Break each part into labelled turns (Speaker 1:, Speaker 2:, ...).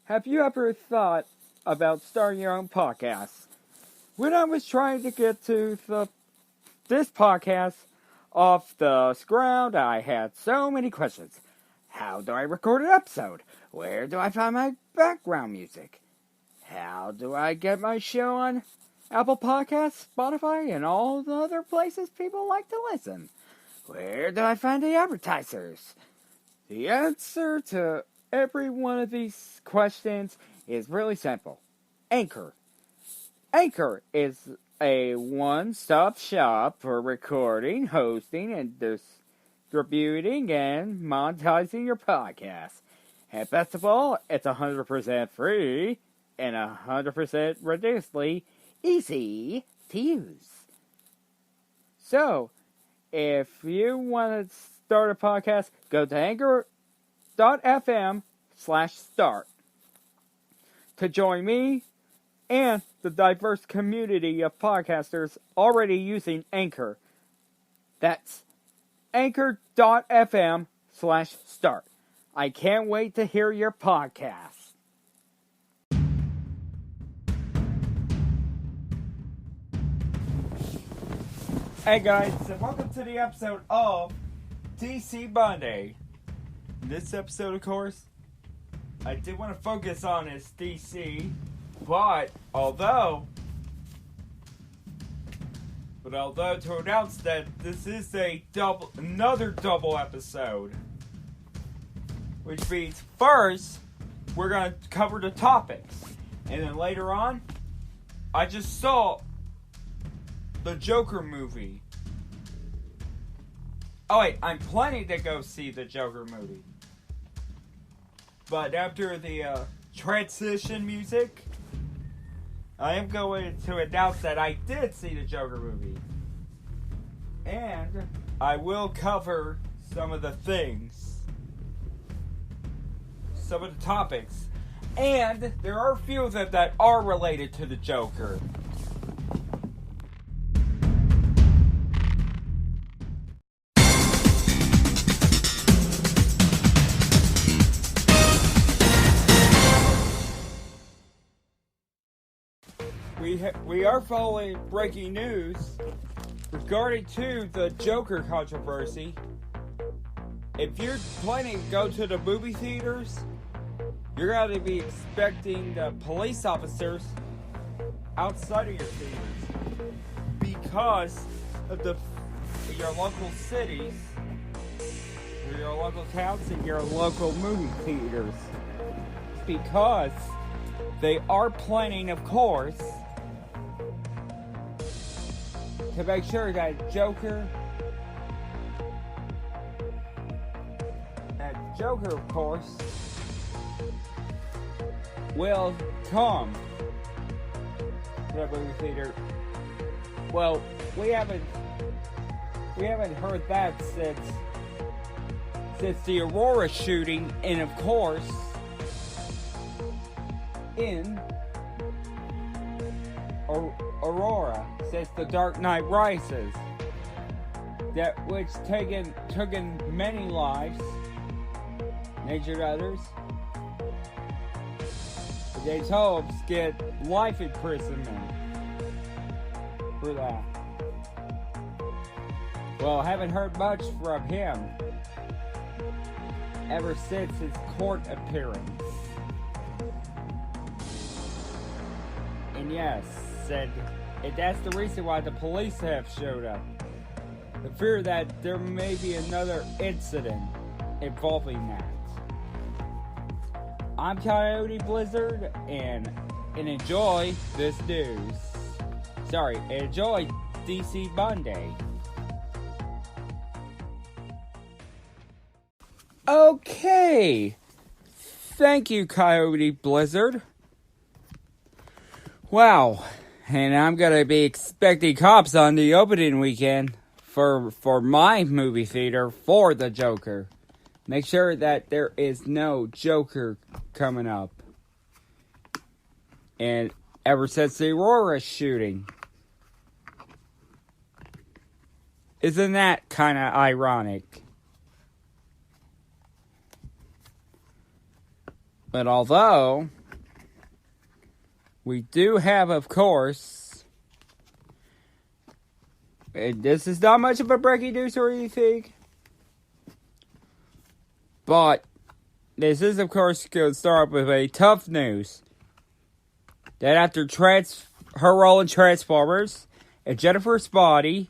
Speaker 1: Have you ever thought about starting your own podcast? When I was trying to get to this podcast off the ground, I had so many questions. How do I record an episode? Where do I find my background music? How do I get my show on Apple Podcasts, Spotify, and all the other places people like to listen? Where do I find the advertisers? The answer to every one of these questions is really simple. Anchor. Anchor is a one-stop shop for recording, hosting, and distributing and monetizing your podcast. And best of all, it's 100% free and 100% ridiculously easy to use. So, if you want to start a podcast, go to anchor.fm/start to join me and the diverse community of podcasters already using Anchor. That's anchor.fm/start. I can't wait to hear your podcast. Hey guys, and welcome to the episode of DC Monday. In this episode, of course, I did want to focus on is DC, but although to announce that this is another double episode, which means first we're gonna cover the topics, and then later on, I just saw the Joker movie. Oh wait, I'm planning to go see the Joker movie. But after the transition music, I am going to announce that I did see the Joker movie. And I will cover some of the things, some of the topics. And there are a few of them that are related to the Joker. We are following breaking news regarding to the Joker controversy. If you're planning to go to the movie theaters, you're going to be expecting the police officers outside of your theaters because of your local cities, or your local towns, and your local movie theaters. Because they are planning, of course, to make sure that Joker, of course, will come to the movie theater. Well, we haven't heard that since the Aurora shooting, and of course, in Aurora, since The Dark Knight Rises, which taken many lives, injured others. James Hobbs get life imprisonment for that. Well, I haven't heard much from him ever since his court appearance. And yes, and that's the reason why the police have showed up. The fear that there may be another incident involving that. I'm Coyote Blizzard, and enjoy this news. Enjoy DC Monday. Okay. Thank you, Coyote Blizzard. Wow. And I'm going to be expecting cops on the opening weekend for my movie theater for the Joker. Make sure that there is no Joker coming up. And ever since the Aurora shooting. Isn't that kind of ironic? But although we do have, of course, this is not much of a breaking news or anything, but this is, of course, going to start with a tough news. That after her role in Transformers and Jennifer's body,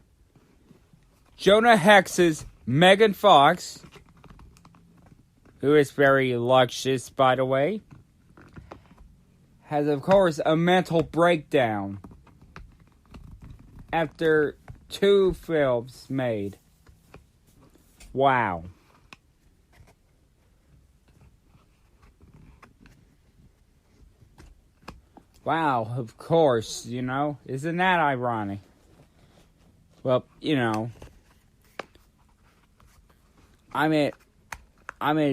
Speaker 1: Jonah Hex's Megan Fox, who is very luscious, by the way, has, of course, a mental breakdown after 2 films made. Wow. Wow, of course, isn't that ironic? Well, I mean,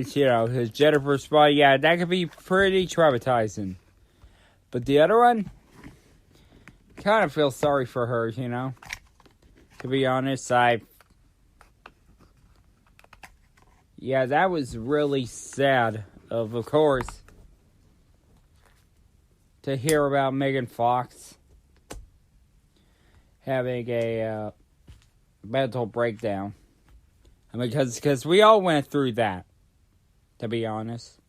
Speaker 1: his Jennifer's body, yeah, that could be pretty traumatizing. But the other one, kind of feel sorry for her, To be honest, yeah, that was really sad, of course, to hear about Megan Fox having a mental breakdown. I mean, because we all went through that, to be honest.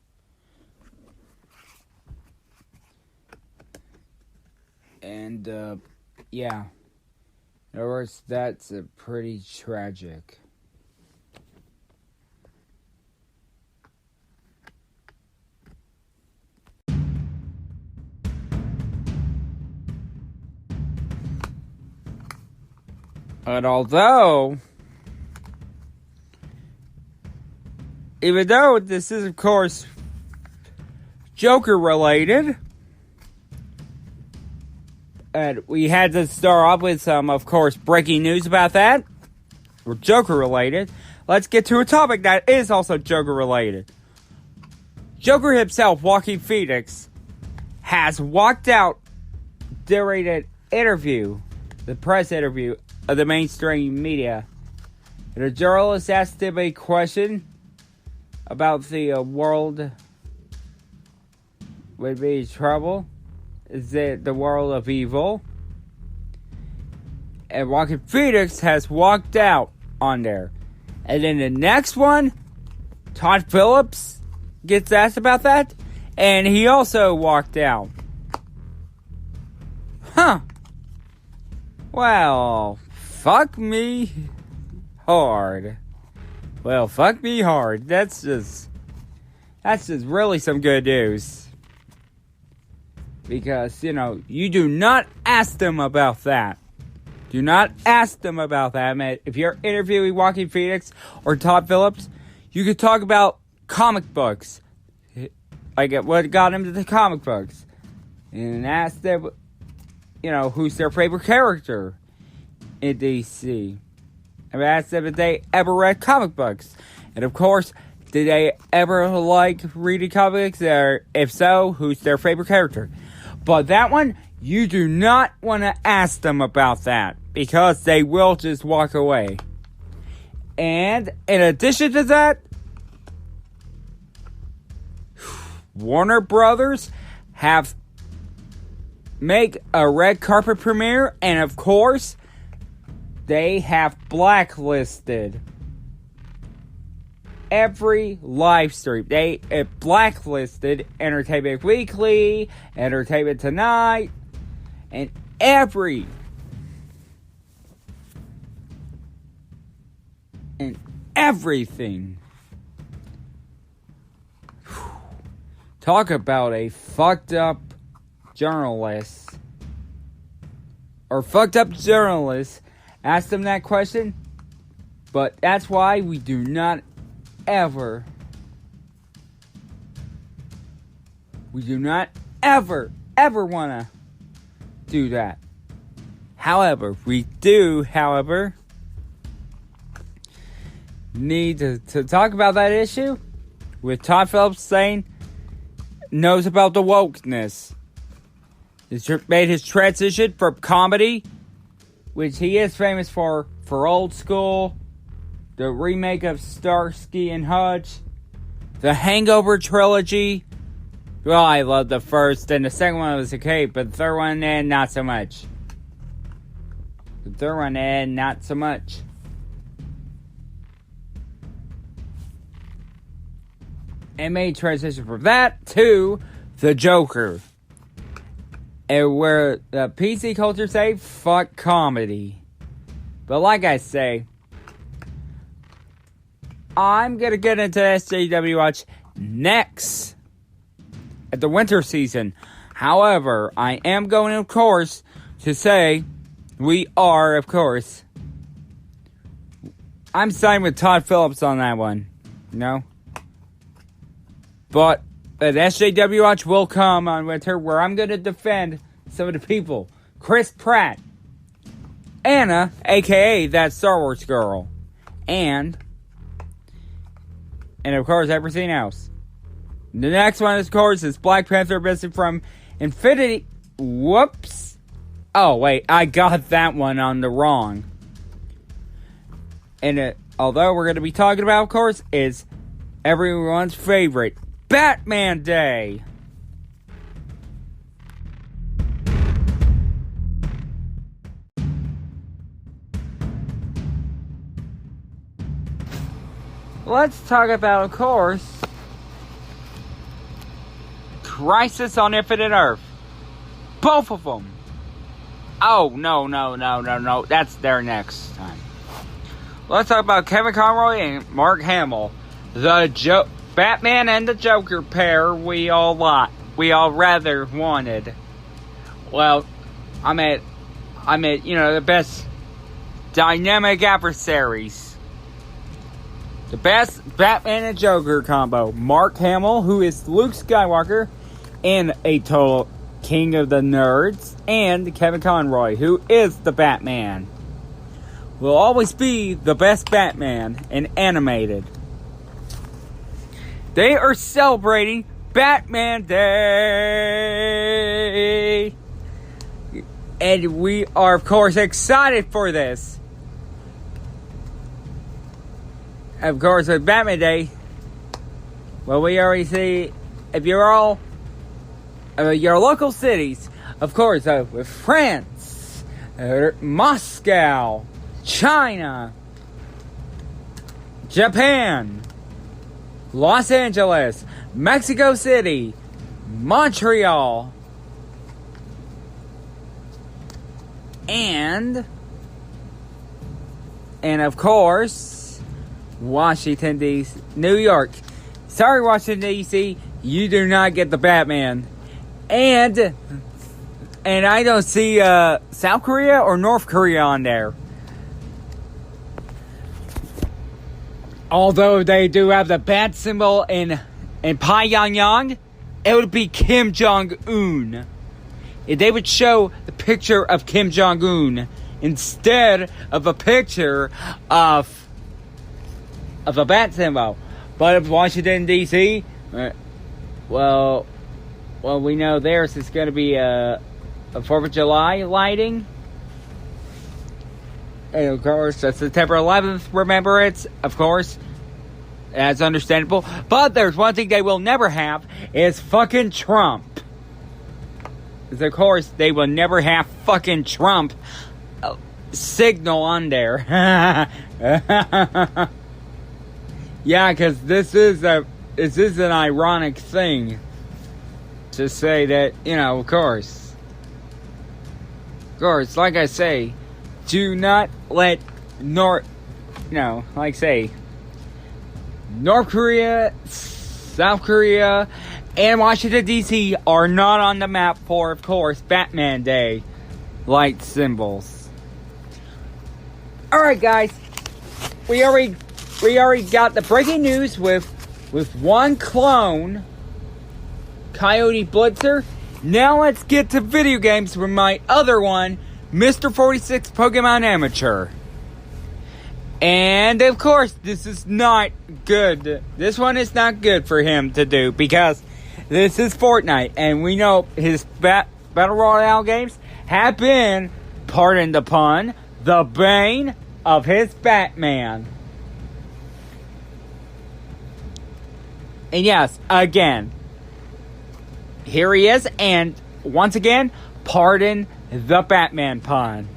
Speaker 1: And, yeah. In other words, that's a pretty tragic. And even though this is, of course, Joker related, and we had to start off with some, of course, breaking news about that, or Joker related, let's get to a topic that is also Joker related. Joker himself, Joaquin Phoenix, has walked out during an interview, the press interview of the mainstream media. And a journalist asked him a question about the world would be in trouble. Is it the world of evil? And Joaquin Phoenix has walked out on there. And then the next one, Todd Phillips gets asked about that, and he also walked out. Huh. Well, fuck me hard. Well, fuck me hard. That's just really some good news. Because, you do not ask them about that. Do not ask them about that, man. If you're interviewing Joaquin Phoenix or Todd Phillips, you could talk about comic books. Like, what got into the comic books. And ask them, who's their favorite character in DC. I mean, ask them if they ever read comic books. And, of course, did they ever like reading comics? Or if so, who's their favorite character? But that one, you do not want to ask them about that. Because they will just walk away. And in addition to that, Warner Brothers have make a red carpet premiere, and of course, they have blacklisted every live stream. They blacklisted Entertainment Weekly, Entertainment Tonight, and everything. Talk about a fucked up journalist. Or fucked up journalist. Ask them that question. But that's why we do not ever want to do that. However, we do, need to talk about that issue with Todd Phillips saying knows about the wokeness. He's made his transition from comedy, which he is famous for Old School, the remake of Starsky and Hutch, the Hangover trilogy, Well, I love the first, and the second one was okay, but the third one, not so much. The third one, not so much. And made transition from that to the Joker. And where the PC culture say, fuck comedy. But like I say, I'm gonna get into SJW Watch next at the winter season. However, I am going, of course, to say we are, of course. I'm siding with Todd Phillips on that one. You know? But an SJW Watch will come on winter where I'm going to defend some of the people. Chris Pratt. Anna, a.k.a. that Star Wars girl. And of course, everything else. The next one, of course, is Black Panther missing from Infinity. Whoops. Oh, wait. I got that one on the wrong. And although we're going to be talking about, of course, is everyone's favorite, Batman Day. Let's talk about, of course, Crisis on Infinite Earth. Both of them. Oh, no. That's their next time. Let's talk about Kevin Conroy and Mark Hamill. The Batman and the Joker pair we all rather wanted. Well, I mean, the best dynamic adversaries. The best Batman and Joker combo. Mark Hamill, who is Luke Skywalker, and a total king of the nerds. And Kevin Conroy, who is the Batman. Will always be the best Batman in animated. They are celebrating Batman Day. And we are, of course, excited for this. Of course, with Batman Day, well, we already see, if you're all, your local cities, of course, with France, Moscow, China, Japan, Los Angeles, Mexico City, Montreal, and of course, Washington, D.C., New York. Sorry, Washington, D.C., you do not get the Batman. And I don't see South Korea or North Korea on there. Although they do have the bat symbol in Pyongyang, it would be Kim Jong-un. If they would show the picture of Kim Jong-un instead of a picture of a bat symbol. But if Washington, D.C., well, we know theirs is going to be a 4th of July lighting. And of course, September 11th, remember it's, of course, that's understandable. But there's one thing they will never have, is fucking Trump. Because of course, they will never have fucking Trump signal on there. Yeah, because this is an ironic thing to say that, of course, like I say, do not let North Korea, South Korea, and Washington, D.C. are not on the map for, of course, Batman Day light symbols. Alright, guys, we already got the breaking news with one clone, Coyote Blitzer. Now let's get to video games with my other one, Mr. 46 Pokemon Amateur. And of course, this is not good. This one is not good for him to do because this is Fortnite, and we know his Battle Royale games have been, pardon the pun, the bane of his Batman. And yes, again, here he is, and once again, pardon the Batman pun.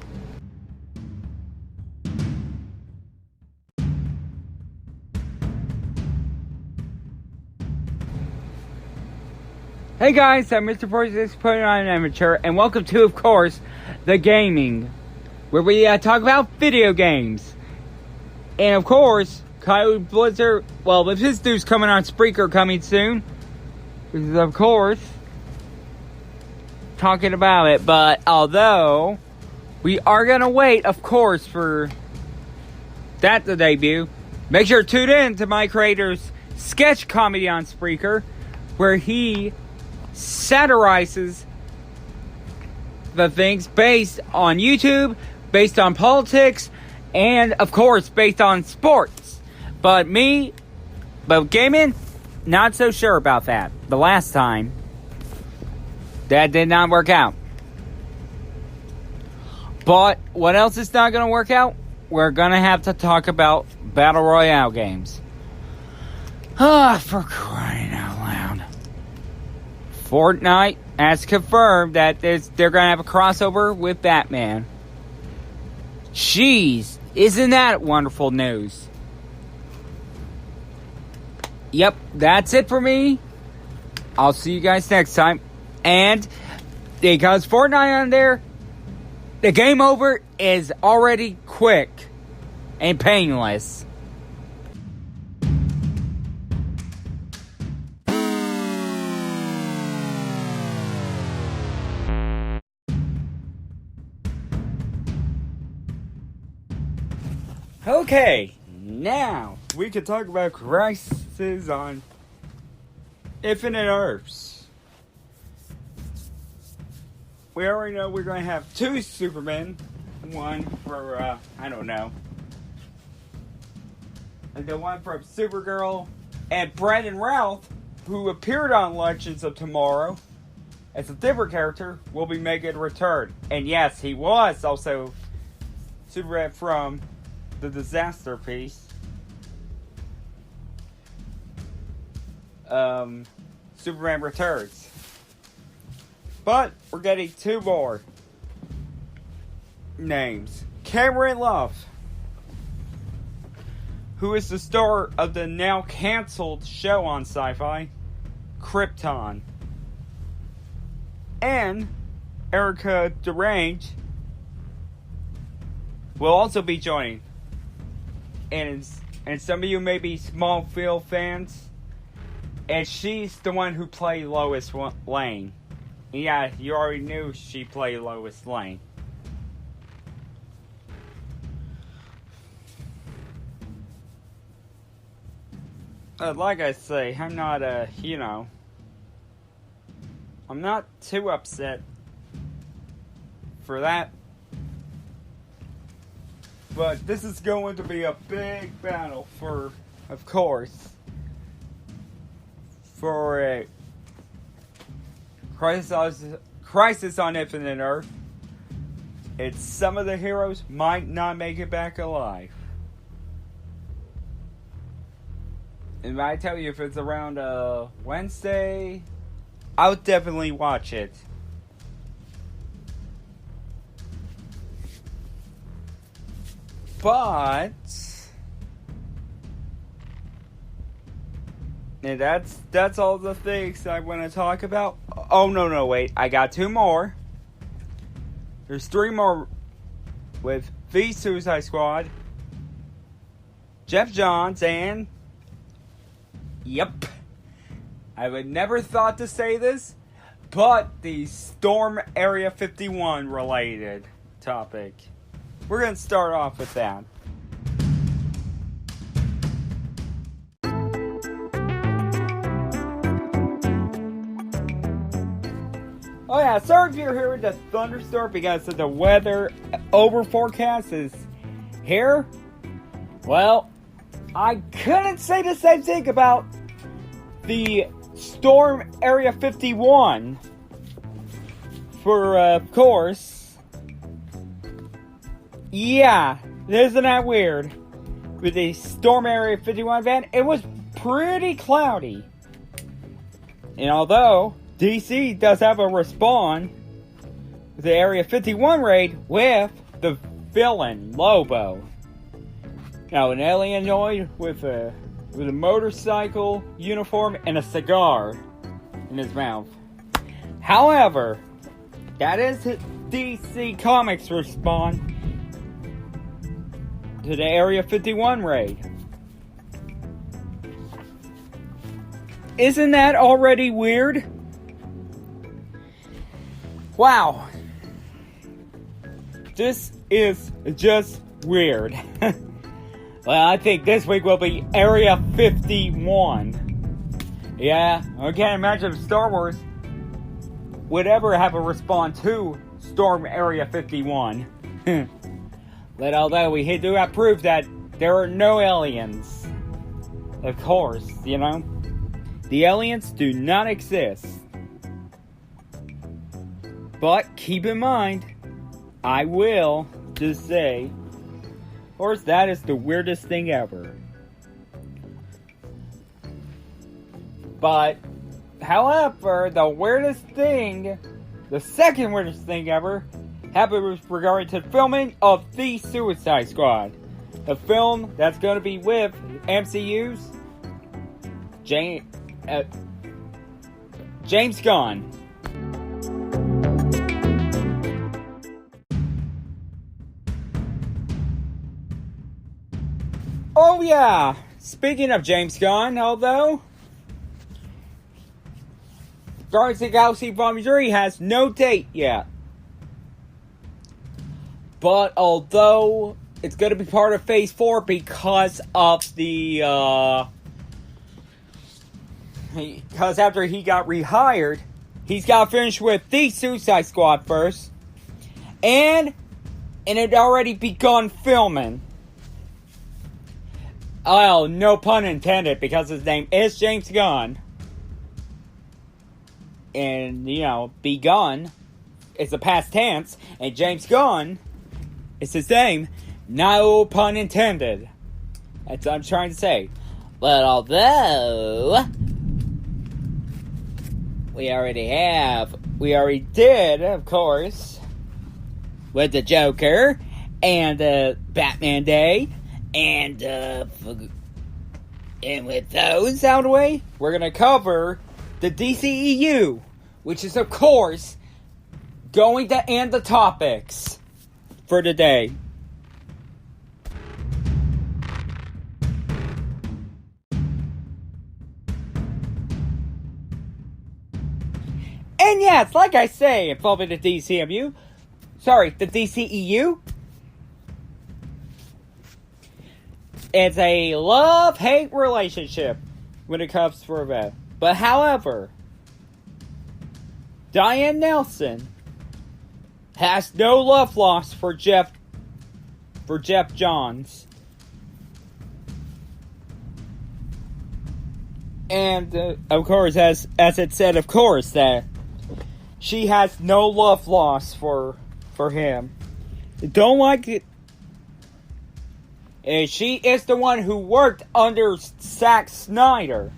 Speaker 1: Hey guys, I'm Mr. 46 putting on an amateur, and welcome to, of course, the gaming, where we talk about video games. And of course, Coyote Blizzard, well, with his news coming on Spreaker coming soon, because of course, talking about it. But although we are going to wait, of course, for that to debut, make sure to tune in to my creator's sketch comedy on Spreaker, where he satirizes the things based on YouTube, based on politics, and of course based on sports. But gaming, not so sure about that. The last time, that did not work out. But what else is not going to work out? We're going to have to talk about Battle Royale games. For crying out loud. Fortnite has confirmed that they're going to have a crossover with Batman. Jeez, isn't that wonderful news? Yep, that's it for me. I'll see you guys next time. And because Fortnite on there, the game over is already quick and painless. Okay, now we can talk about Crisis on Infinite Earths. We already know we're going to have two Supermen. One for, I don't know. And the one from Supergirl. And Brandon Routh, who appeared on Legends of Tomorrow as a different character, will be making a return. And yes, he was also Superman from the Disaster piece. Superman Returns. But we're getting two more names. Cameron Love, who is the star of the now canceled show on Sci-Fi, Krypton. And Erica Derange will also be joining. And some of you may be Smallville fans. And she's the one who played Lois Lane. Yeah, you already knew she played Lois Lane. Like I say, I'm not, I'm not too upset for that. But this is going to be a big battle for, of course, for a Crisis on Infinite Earth. It's some of the heroes might not make it back alive. And I tell you, if it's around Wednesday, I would definitely watch it. But and that's all the things I want to talk about. Oh no, wait, I got two more. There's three more with the Suicide Squad, Jeff Johns, and yep, I would never thought to say this, but the Storm Area 51 related topic. We're going to start off with that. Oh yeah, sorry if you're hearing the thunderstorm because of the weather over forecast is here. Well, I couldn't say the same thing about the Storm Area 51. For, of course, yeah, isn't that weird? With the Storm Area 51 event, it was pretty cloudy. And although DC does have a respawn with the Area 51 raid with the villain, Lobo. Now, an alienoid with a motorcycle uniform and a cigar in his mouth. However, that is DC Comics' respawn to the Area 51 raid. Isn't that already weird? Wow. This is just weird. Well, I think this week will be Area 51. Yeah, I can't imagine if Star Wars would ever have a respawn to Storm Area 51. But although we do have proof that there are no aliens. Of course, you know. The aliens do not exist. But keep in mind, I will just say, of course, that is the weirdest thing ever. But, however, the second weirdest thing ever, happened with regard to filming of The Suicide Squad. The film that's going to be with MCU's James Gunn. Oh yeah, speaking of James Gunn, although Guardians of the Galaxy Volume 3 has no date yet. But although it's going to be part of Phase 4 because of because after he got rehired, he's got to finish with The Suicide Squad first. And it had already begun filming. Well, no pun intended, because his name is James Gunn. And, you know, begun is a past tense, and James Gunn is his name. No pun intended. That's what I'm trying to say. But although we already did, of course, with the Joker and Batman Day, and with those out of the way, we're gonna cover the DCEU, which is, of course, going to end the topics for today. And yes, like I say, involving the DCEU, the DCEU, it's a love-hate relationship when it comes to that. But however, Diane Nelson has no love lost for Jeff Johns. And, of course, as it said, of course, that she has no love lost for him. Don't like it. And she is the one who worked under Zack Snyder.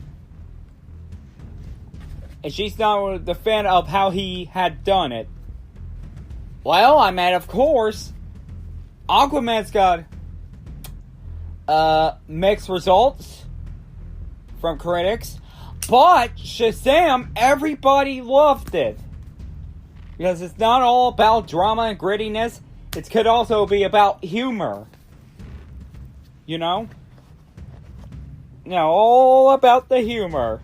Speaker 1: And she's not the fan of how he had done it. Well, I mean, of course, Aquaman's got mixed results from critics. But Shazam, everybody loved it. Because it's not all about drama and grittiness. It could also be about humor. You know? All about the humor.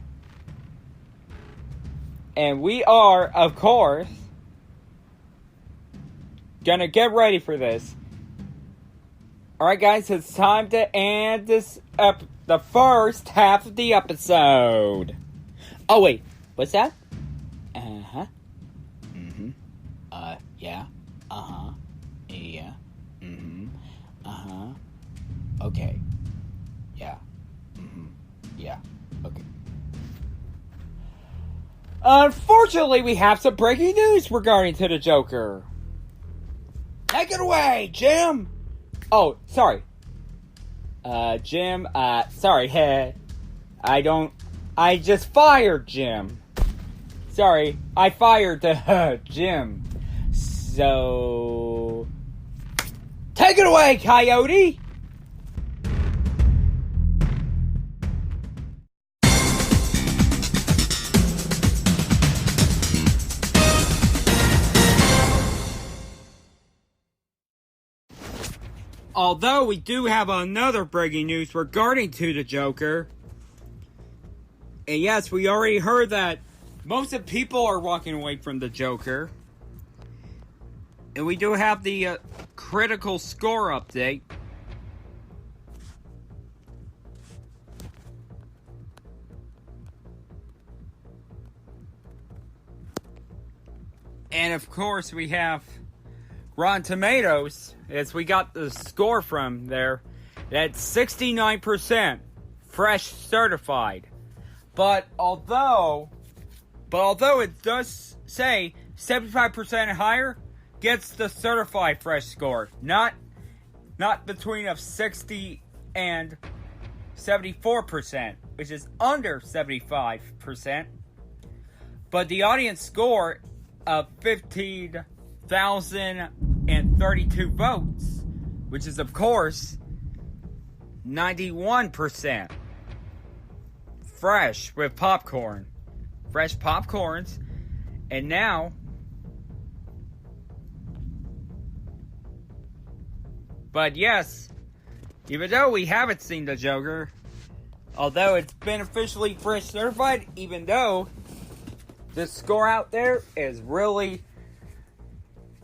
Speaker 1: And we are, of course, gonna get ready for this. Alright guys, it's time to end this the first half of the episode. Oh wait, what's that? Uh-huh. Mm-hmm. Yeah. Uh-huh. Yeah. Mm-hmm. Uh-huh. Okay. Yeah. Mm-hmm. Yeah. Okay. Unfortunately, we have some breaking news regarding to the Joker. Take it away, Jim! Oh, sorry. Jim, sorry, I just fired Jim. Sorry, I fired the Jim. So, take it away, Coyote! Although we do have another breaking news regarding to the Joker. And yes, we already heard that most of the people are walking away from the Joker. And we do have the critical score update. And of course we have Rotten Tomatoes, as we got the score from there, that's 69% fresh certified. But although it does say 75% and higher gets the certified fresh score, not between of 60 and 74%, which is under 75%. But the audience score of 15,032 votes, which is of course 91% fresh with popcorn, fresh popcorns, and now but yes, even though we haven't seen the Joker, although it's been officially fresh certified, even though the score out there is really,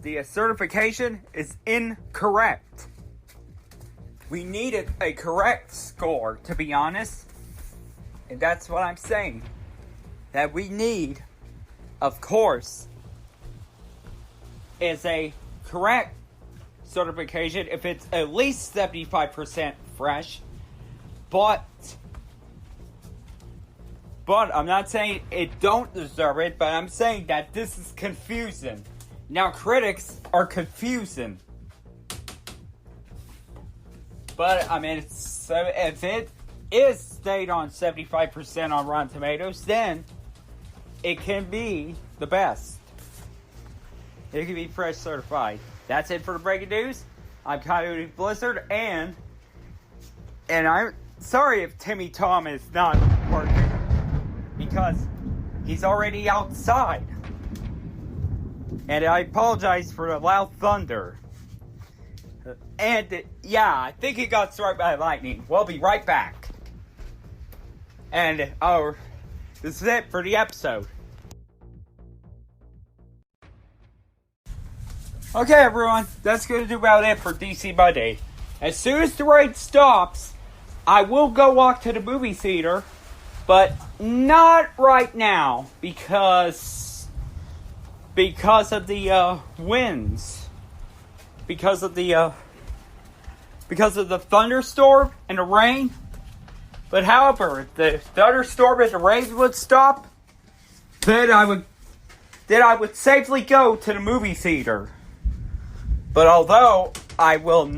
Speaker 1: the certification is incorrect. We needed a correct score, to be honest. And that's what I'm saying. That we need, of course, is a correct certification if it's at least 75% fresh. But I'm not saying it don't deserve it, but I'm saying that this is confusing. Now critics are confusing. But I mean, if it is stayed on 75% on Rotten Tomatoes, then it can be the best. It can be fresh certified. That's it for the breaking news. I'm Coyote Blizzard, and I'm sorry if Timmy Tom is not working, because he's already outside. And I apologize for the loud thunder. And yeah, I think he got struck by lightning. We'll be right back. And this is it for the episode. Okay, everyone, that's going to do about it for DC Monday. As soon as the rain stops, I will go walk to the movie theater, but not right now because of the winds, because of the thunderstorm and the rain. But however, if the thunderstorm and the rain would stop, then I would safely go to the movie theater. But although I will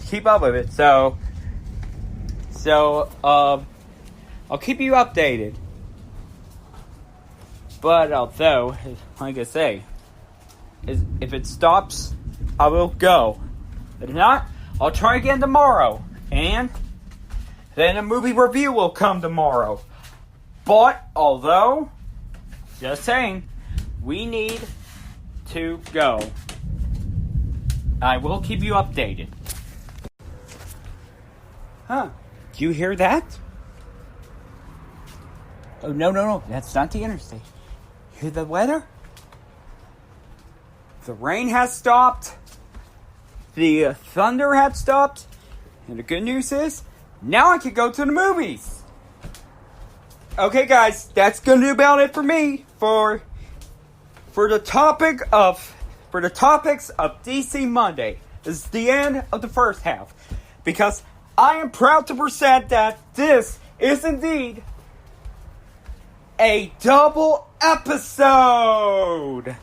Speaker 1: keep up with it, so I'll keep you updated. But although, like I say, if it stops, I will go. If not, I'll try again tomorrow, and then a movie review will come tomorrow. But although, just saying, we need to go. I will keep you updated. Huh? Do you hear that? Oh, no. That's not the interstate. Hear the weather? The rain has stopped. The thunder had stopped. And the good news is, now I can go to the movies. Okay, guys, that's gonna do about it for me for the topics of DC Monday. This is the end of the first half, because I am proud to present that this is indeed a double episode.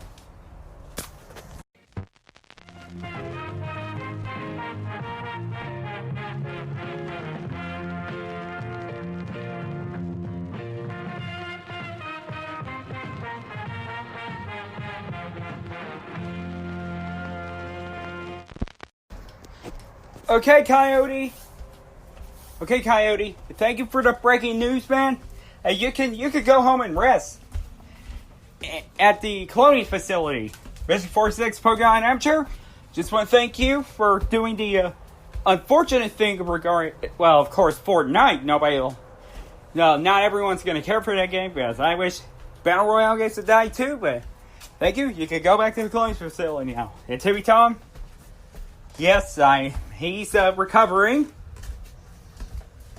Speaker 1: Okay, Coyote. Thank you for the breaking news, man. You could go home and rest at the cloning facility. Mr. 46 Pokemon Amateur, just want to thank you for doing the unfortunate thing regarding, well, of course, Fortnite. Not everyone's going to care for that game, because I wish Battle Royale gets to die too, but thank you. You can go back to the cloning facility now. And Timmy Tom, yes, he's recovering.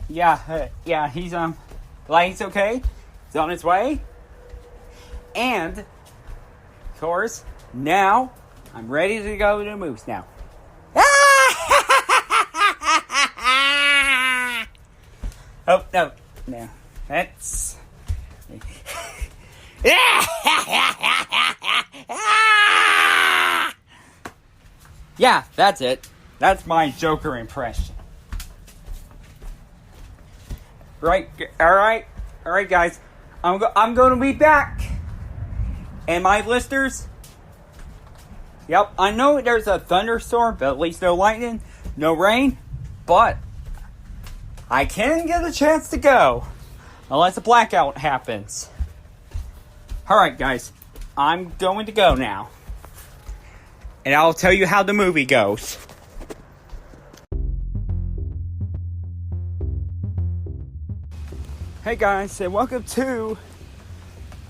Speaker 1: Yeah, he's he's okay. He's on his way. And, of course, now, I'm ready to go to the moves now. Oh, no. That's... Yeah, that's it. That's my Joker impression. Right, alright, guys. I'm going to be back. And my listeners, yep, I know there's a thunderstorm, but at least no lightning, no rain, but I can get a chance to go, unless a blackout happens. Alright, guys, I'm going to go now. And I'll tell you how the movie goes. Hey guys, and welcome to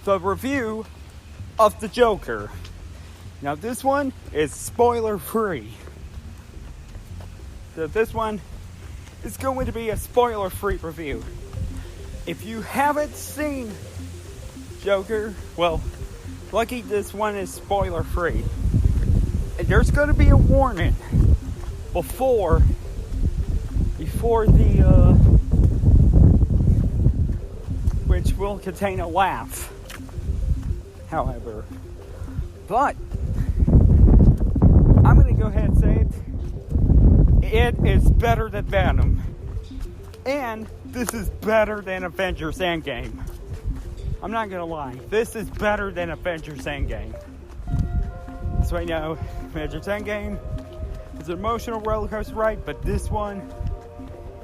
Speaker 1: the review of the Joker. Now this one is spoiler free. So this one is going to be a spoiler free review. If you haven't seen Joker, well, lucky this one is spoiler free. And there's going to be a warning before the which will contain a laugh, however. But I'm going to go ahead and say it is better than Venom. And this is better than Avengers Endgame. I'm not going to lie. This is better than Avengers Endgame. So I know Avengers Endgame is an emotional roller coaster ride, but this one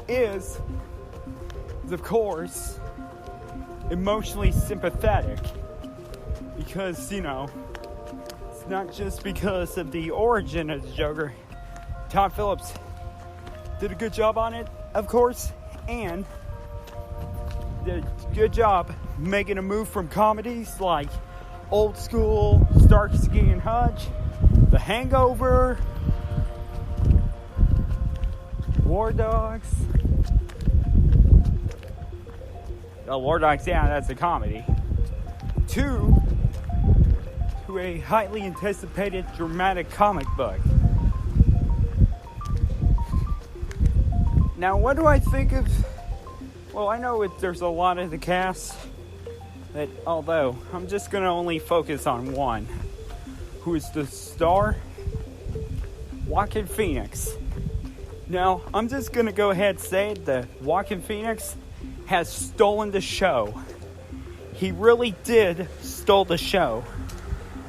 Speaker 1: is, of course, emotionally sympathetic, because, you know, it's not just because of the origin of the Joker. Todd Phillips did a good job on it, of course, and did a good job making a move from comedies like Old School, Starsky and Hutch, The Hangover, War Dogs. War Dogs, yeah, that's a comedy. To a highly anticipated dramatic comic book. Now, what do I think of... Well, I know there's a lot of the cast, that although I'm just going to only focus on one, who is the star, Joaquin Phoenix. Now, I'm just going to go ahead and say that Joaquin Phoenix has stolen the show. He really did stole the show.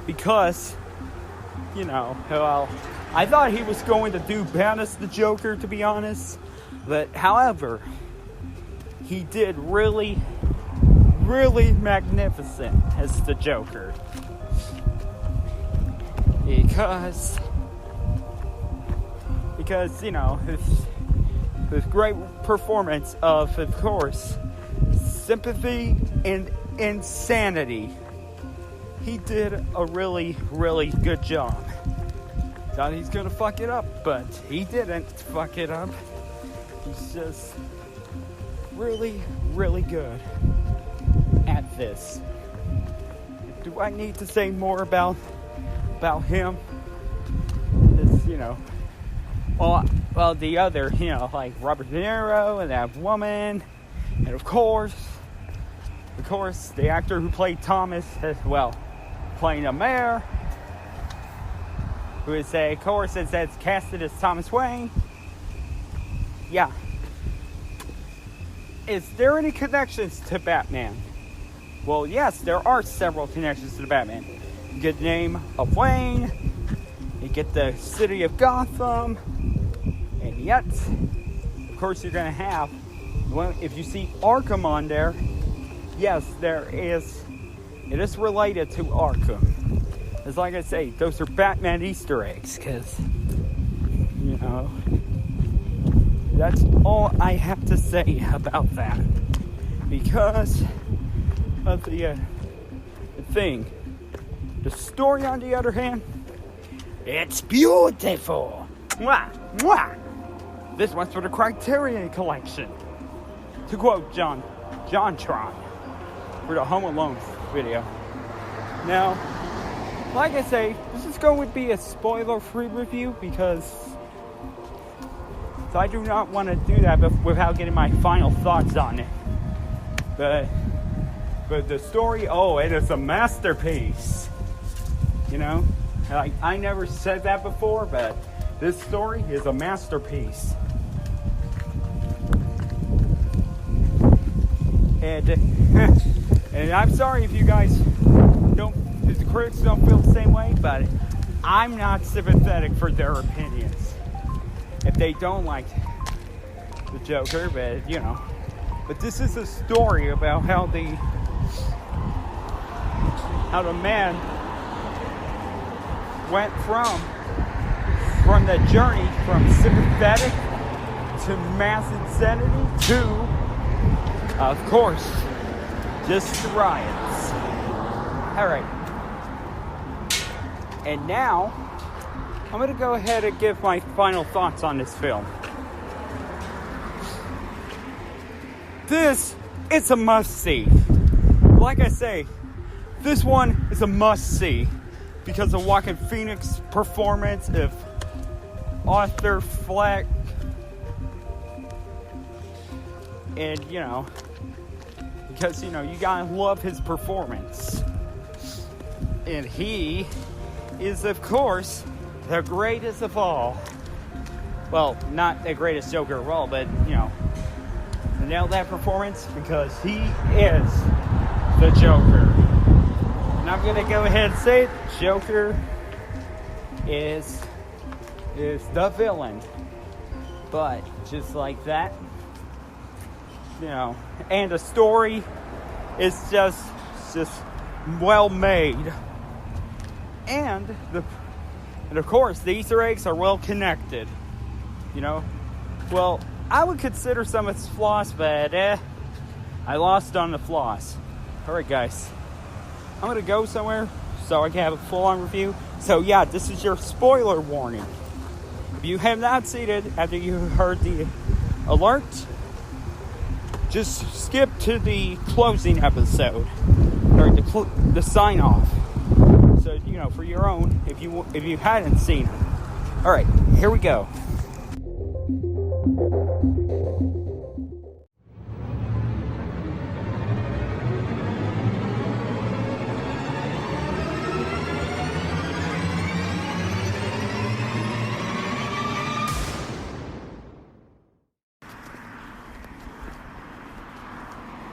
Speaker 1: Because, you know, well, I thought he was going to do bad as the Joker, to be honest. But, however, he did really, really magnificent as the Joker. Because, you know, his great performance of course, sympathy and insanity. He did a really, really good job. Thought he's gonna fuck it up, but he didn't fuck it up. He's just really, really good at this. Do I need to say more about him? It's, you know, well, the other, you know, like Robert De Niro and that woman, and of course, the actor who played Thomas as well, playing a mayor, who is of course, it says casted as Thomas Wayne. Yeah. Is there any connections to Batman? Well, yes, there are several connections to the Batman. You get the name of Wayne, you get the city of Gotham, And yet, of course, you're going to have, well, if you see Arkham on there, yes, it is related to Arkham. It's like I say, those are Batman Easter eggs, because, you know, that's all I have to say about that. Because of the thing. The story, on the other hand, it's beautiful. Mwah, mwah. This one's for the Criterion Collection. To quote JonTron for the Home Alone video. Now, like I say, this is going to be a spoiler-free review because I do not want to do that without getting my final thoughts on it. But the story, it is a masterpiece. You know, I never said that before, but this story is a masterpiece. And I'm sorry if you guys if the critics don't feel the same way, but I'm not sympathetic for their opinions. If they don't like the Joker, but this is a story about how the man went from the journey from sympathetic to mass insanity to, of course, just the riots. Alright. And now, I'm going to go ahead and give my final thoughts on this film. This is a must-see. Like I say, this one is a must-see because of Joaquin Phoenix's performance, of Arthur Fleck, and, because, you gotta love his performance. And he is, of course, the greatest of all. Well, not the greatest Joker of all, but, nailed that performance because he is the Joker. And I'm gonna go ahead and say it, Joker is the villain. But just like that, and the story is just well made. And of course the Easter eggs are well connected. Well, I would consider some of its flaws, but I lost on the flaws. Alright guys, I'm gonna go somewhere so I can have a full-on review. So yeah, this is your spoiler warning. If you have not seen it after you heard the alert, just skip to the closing episode, or the sign-off. So, for your own, if you hadn't seen it. Alright, here we go.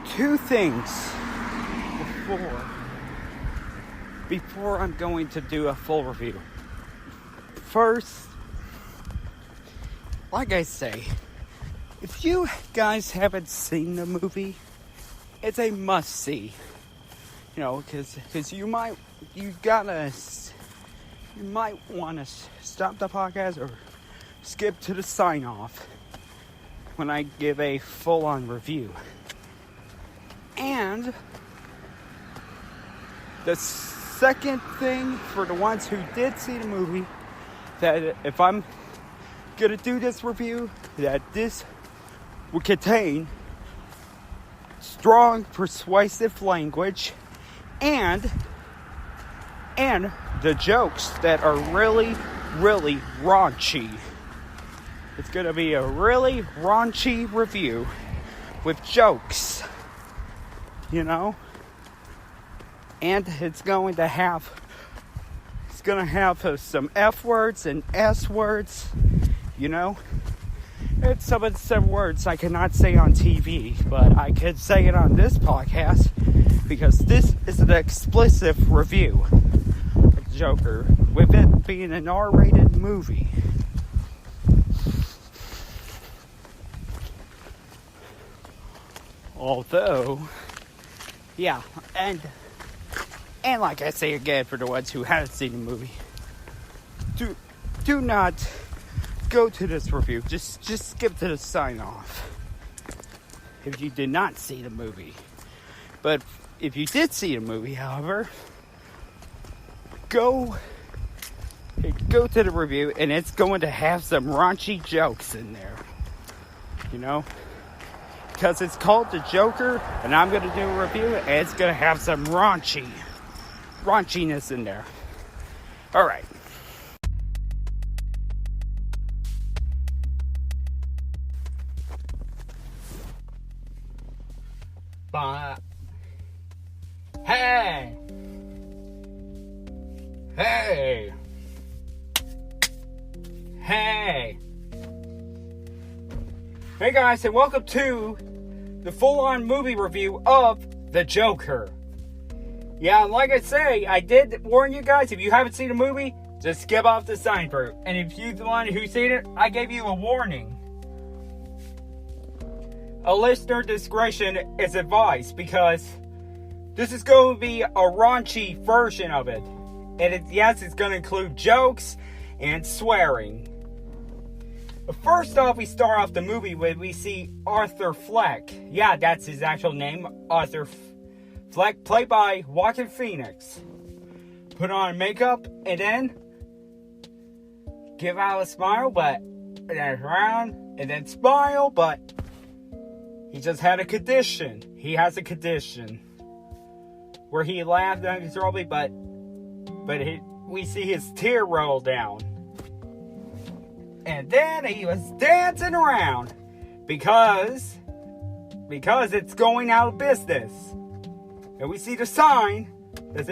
Speaker 1: Two things before I'm going to do a full review. First, like I say, if you guys haven't seen the movie, it's a must-see. Because you might want to stop the podcast or skip to the sign-off when I give a full-on review. And the second thing, for the ones who did see the movie, that if I'm gonna do this review, that this will contain strong, persuasive language and the jokes that are really, really raunchy. It's gonna be a really raunchy review with jokes. And it's going to have some F words and S words, It's some of the words I cannot say on TV, but I could say it on this podcast because this is an explicit review of Joker, with it being an R-rated movie. Although, yeah, and like I say again, for the ones who haven't seen the movie, do not go to this review. Just skip to the sign off if you did not see the movie. But if you did see the movie, however, go to the review, and it's going to have some raunchy jokes in there. You know? Because it's called The Joker, and I'm going to do a review, and it's going to have some raunchiness in there. Alright. Hey! Hey! Hey! Hey guys, and welcome to the full-on movie review of The Joker. Yeah, like I say, I did warn you guys, if you haven't seen the movie, just skip off the sign through. And if you're the one who's seen it, I gave you a warning. A listener discretion is advised, because this is going to be a raunchy version of it. And yes, it's going to include jokes and swearing. First off, we start off the movie when we see Arthur Fleck. Yeah, that's his actual name, Arthur Fleck, played by Joaquin Phoenix. Put on makeup and then give out a smile, but then frown and then smile, but he just had a condition. He has a condition where he laughed uncontrollably, but we see his tear roll down. And then he was dancing around because it's going out of business. And we see the sign that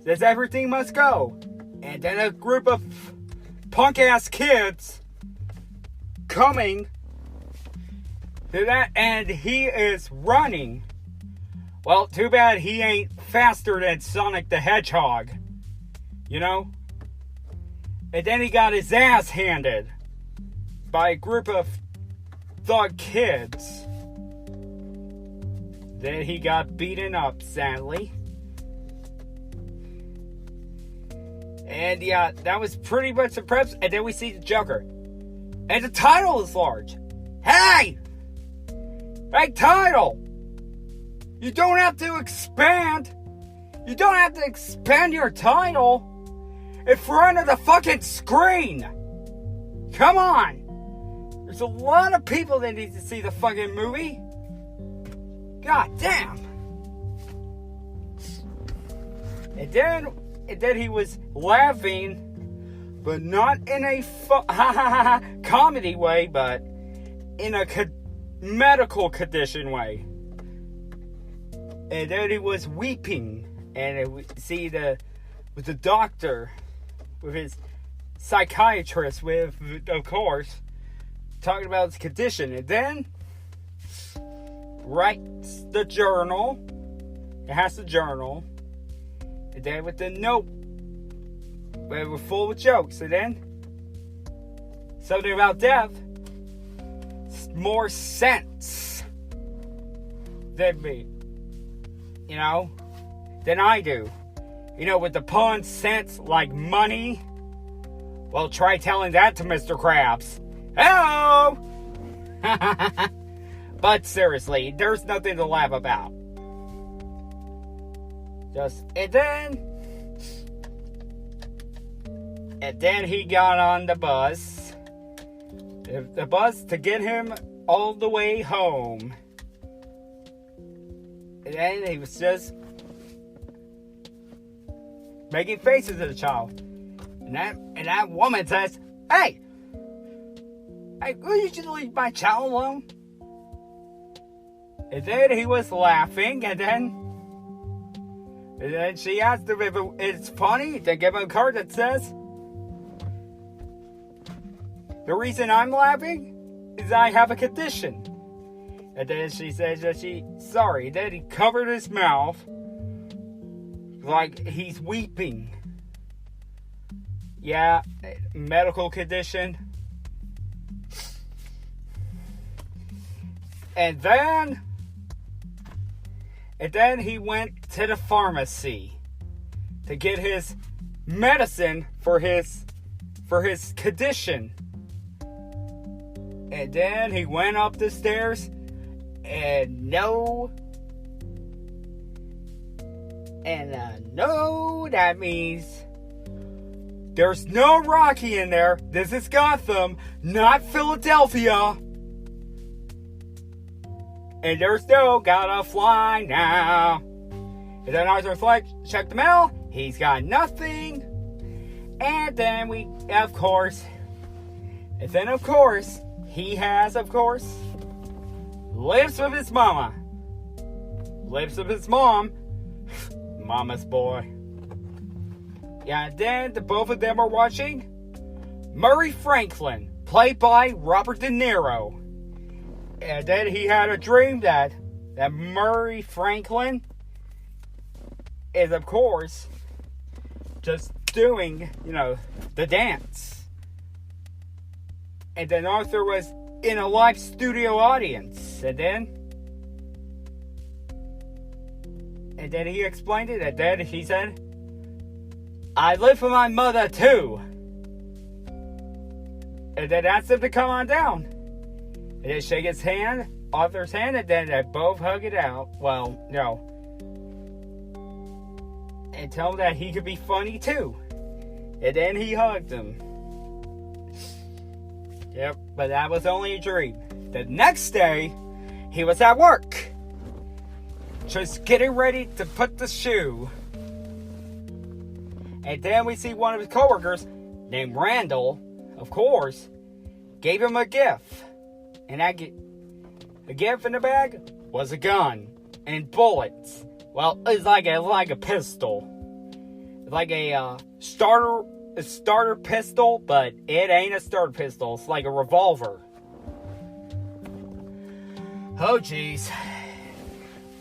Speaker 1: says everything must go. And then a group of punk-ass kids coming to that, and he is running. Well, too bad he ain't faster than Sonic the Hedgehog. You know? And then he got his ass handed by a group of thug kids. Then he got beaten up, sadly. And yeah, that was pretty much the preps. And then we see the Joker. And the title is large. Hey! Hey, title! You don't have to expand. You don't have to expand your title in front of the fucking screen. Come on. There's a lot of people that need to see the fucking movie. God damn. And then he was laughing, but not in a comedy way, but in a medical condition way. And then he was weeping, and we see with the doctor, with his psychiatrist, of course, talking about his condition. And then writes the journal. It has the journal. And then with the note, where we're full of jokes. And then something about death. More sense than me. You know? Than I do. You know, with the pun sense like money. Well, try telling that to Mr. Krabs. Hello! But seriously, there's nothing to laugh about. And then he got on the bus. The bus to get him all the way home. And then he was just making faces at the child. And that woman says, Hey, will you just leave my child alone? And then he was laughing, and then she asked him if it's funny to give him a card that says, the reason I'm laughing is I have a condition. And then she says that sorry. Then he covered his mouth like he's weeping. Yeah, medical condition. And then he went to the pharmacy to get his medicine for his condition. And then he went up the stairs, and that means there's no Rocky in there. This is Gotham, not Philadelphia. And there's no gotta fly now. And then Arthur's like, check the mail. He's got nothing. And then of course, he has, lives with his mama. Lives with his mom. Mama's boy. Yeah, and then the both of them are watching Murray Franklin, played by Robert De Niro. And then he had a dream that Murray Franklin is, of course, just doing, the dance. And then Arthur was in a live studio audience. And then he explained it. And then he said, I live with my mother too. And then asked him to come on down. And then shake his hand, Arthur's hand, and then they both hug it out. Well, no. And tell him that he could be funny too. And then he hugged him. Yep, but that was only a dream. The next day, he was at work. Just getting ready to put the shoe. And then we see one of his coworkers, named Randall, of course, gave him a gift. And a gift in the bag was a gun and bullets. Well, it's like a pistol. It's like a starter pistol, but it ain't a starter pistol. It's like a revolver. Oh, jeez.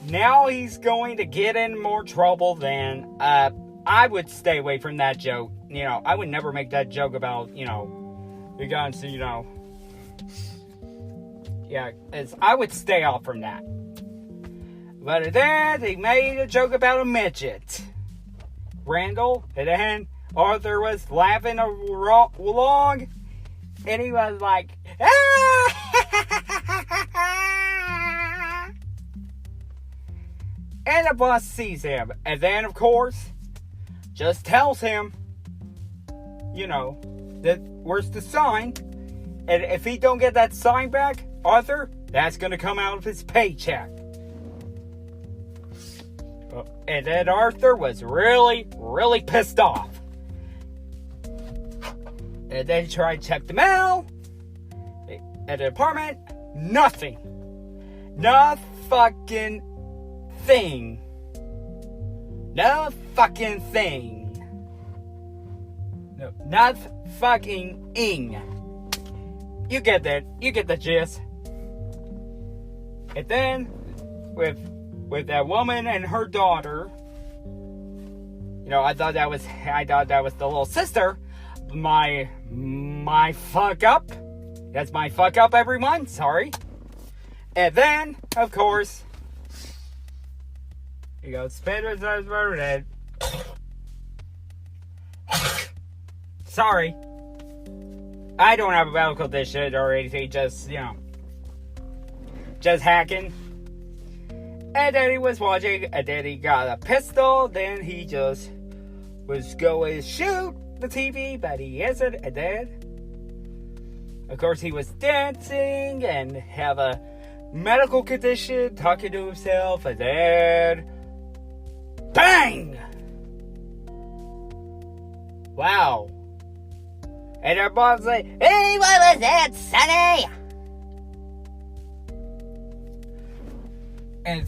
Speaker 1: Now he's going to get in more trouble than... I would stay away from that joke. I would never make that joke about, the guns, Yeah, I would stay off from that. But then they made a joke about a midget. Randall, and then Arthur was laughing along, and he was like, ah! And the boss sees him, and then, of course, just tells him, that where's the sign, and if he don't get that sign back, Arthur, that's going to come out of his paycheck. And then Arthur was really, really pissed off. And then he tried to check the mail at the apartment. Nothing. No fucking thing. No fucking thing. No, not fucking ing. You get that. You get the gist. And then, with that woman and her daughter, I thought that was the little sister. My fuck up. That's my fuck up, everyone. Sorry. And then, of course, you go Spiders dead. Sorry. I don't have a medical condition or anything, just hacking. And then he was watching, and then he got a pistol, then he just was going to shoot the TV, but he isn't, and then, of course, he was dancing and have a medical condition, talking to himself, and then, bang! Wow. And their mom's like, hey, what was that, Sonny? And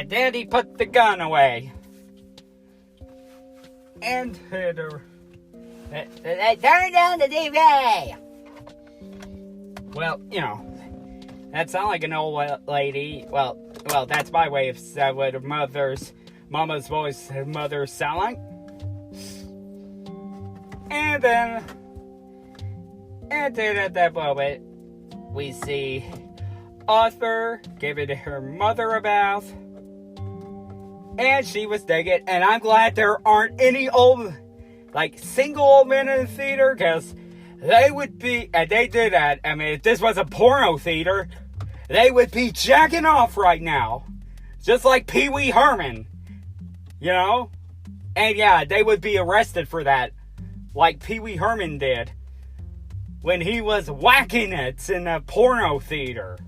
Speaker 1: then he put the gun away. And they turned down the TV. Well, that sounds like an old lady. Well, that's my way of saying what her mama's voice, her mother sound like. And then And then at that moment, we see Arthur giving her mother a bath. And she was digging. And I'm glad there aren't any single old men in the theater. Because they would be, and they did that. I mean, if this was a porno theater, they would be jacking off right now. Just like Pee Wee Herman. You know? And yeah, they would be arrested for that. Like Pee Wee Herman did. When he was whacking it in a porno theater.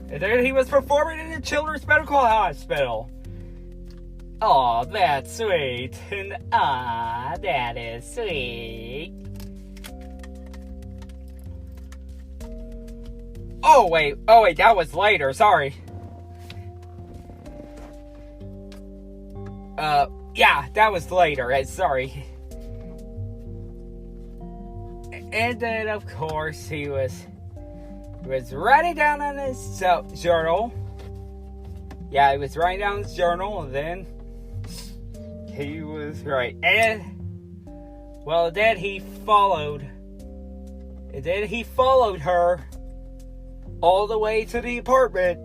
Speaker 1: And then he was performing in a children's medical hospital. Oh, that's sweet. And that is sweet. Oh wait, that was later, sorry. Yeah, that was later, sorry. And then, of course, he was writing down on his journal. Yeah, he was writing down his journal, and then he was right. And, well, then he followed her all the way to the apartment.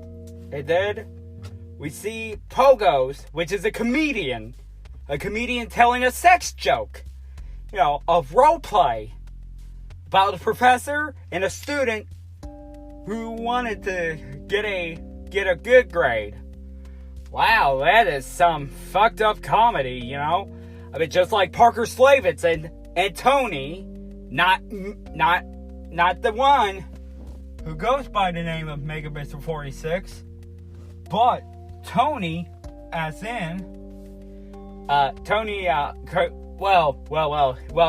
Speaker 1: And then we see Pogos, which is a comedian telling a sex joke, of role play about a professor and a student who wanted to get a good grade. Wow, that is some fucked up comedy, I mean, just like Parker Slavitz and Tony, not the one who goes by the name of Mega Mr. 46, but Tony, as in Tony,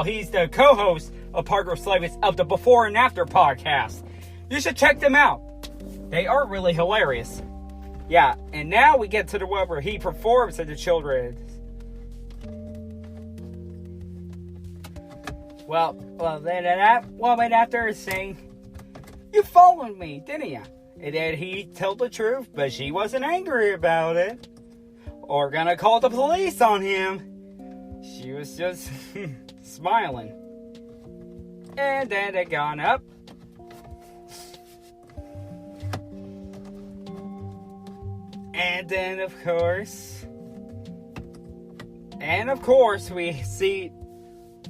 Speaker 1: he's the co-host of Parker Slavitz of the Before and After podcast. You should check them out. They are really hilarious. Yeah, and now we get to the one where he performs at the children's. Well, then that woman after is saying, "You followed me, didn't you?" And then he told the truth, but she wasn't angry about it. Or gonna call the police on him. She was just smiling. And then they gone up. And then of course, we see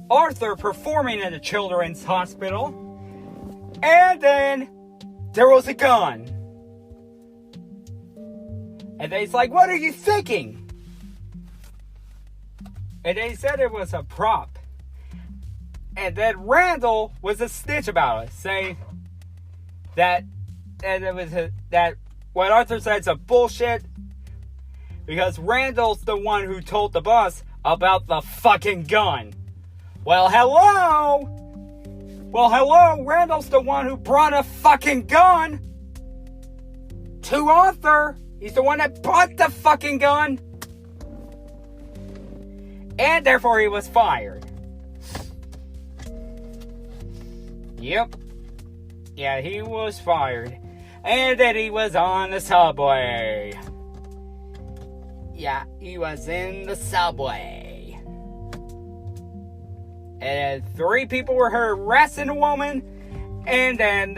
Speaker 1: Arthur performing at a children's hospital. And then there was a gun. And they's like, "What are you thinking?" And they said it was a prop. And then Randall was a snitch about it, saying that what Arthur said is a bullshit, because Randall's the one who told the boss about the fucking gun. Well, hello, Randall's the one who brought a fucking gun to Arthur. He's the one that bought the fucking gun. And therefore he was fired. Yep. Yeah, he was fired. And then he was on the subway. Yeah, he was in the subway. And 3 people were harassing a woman. And then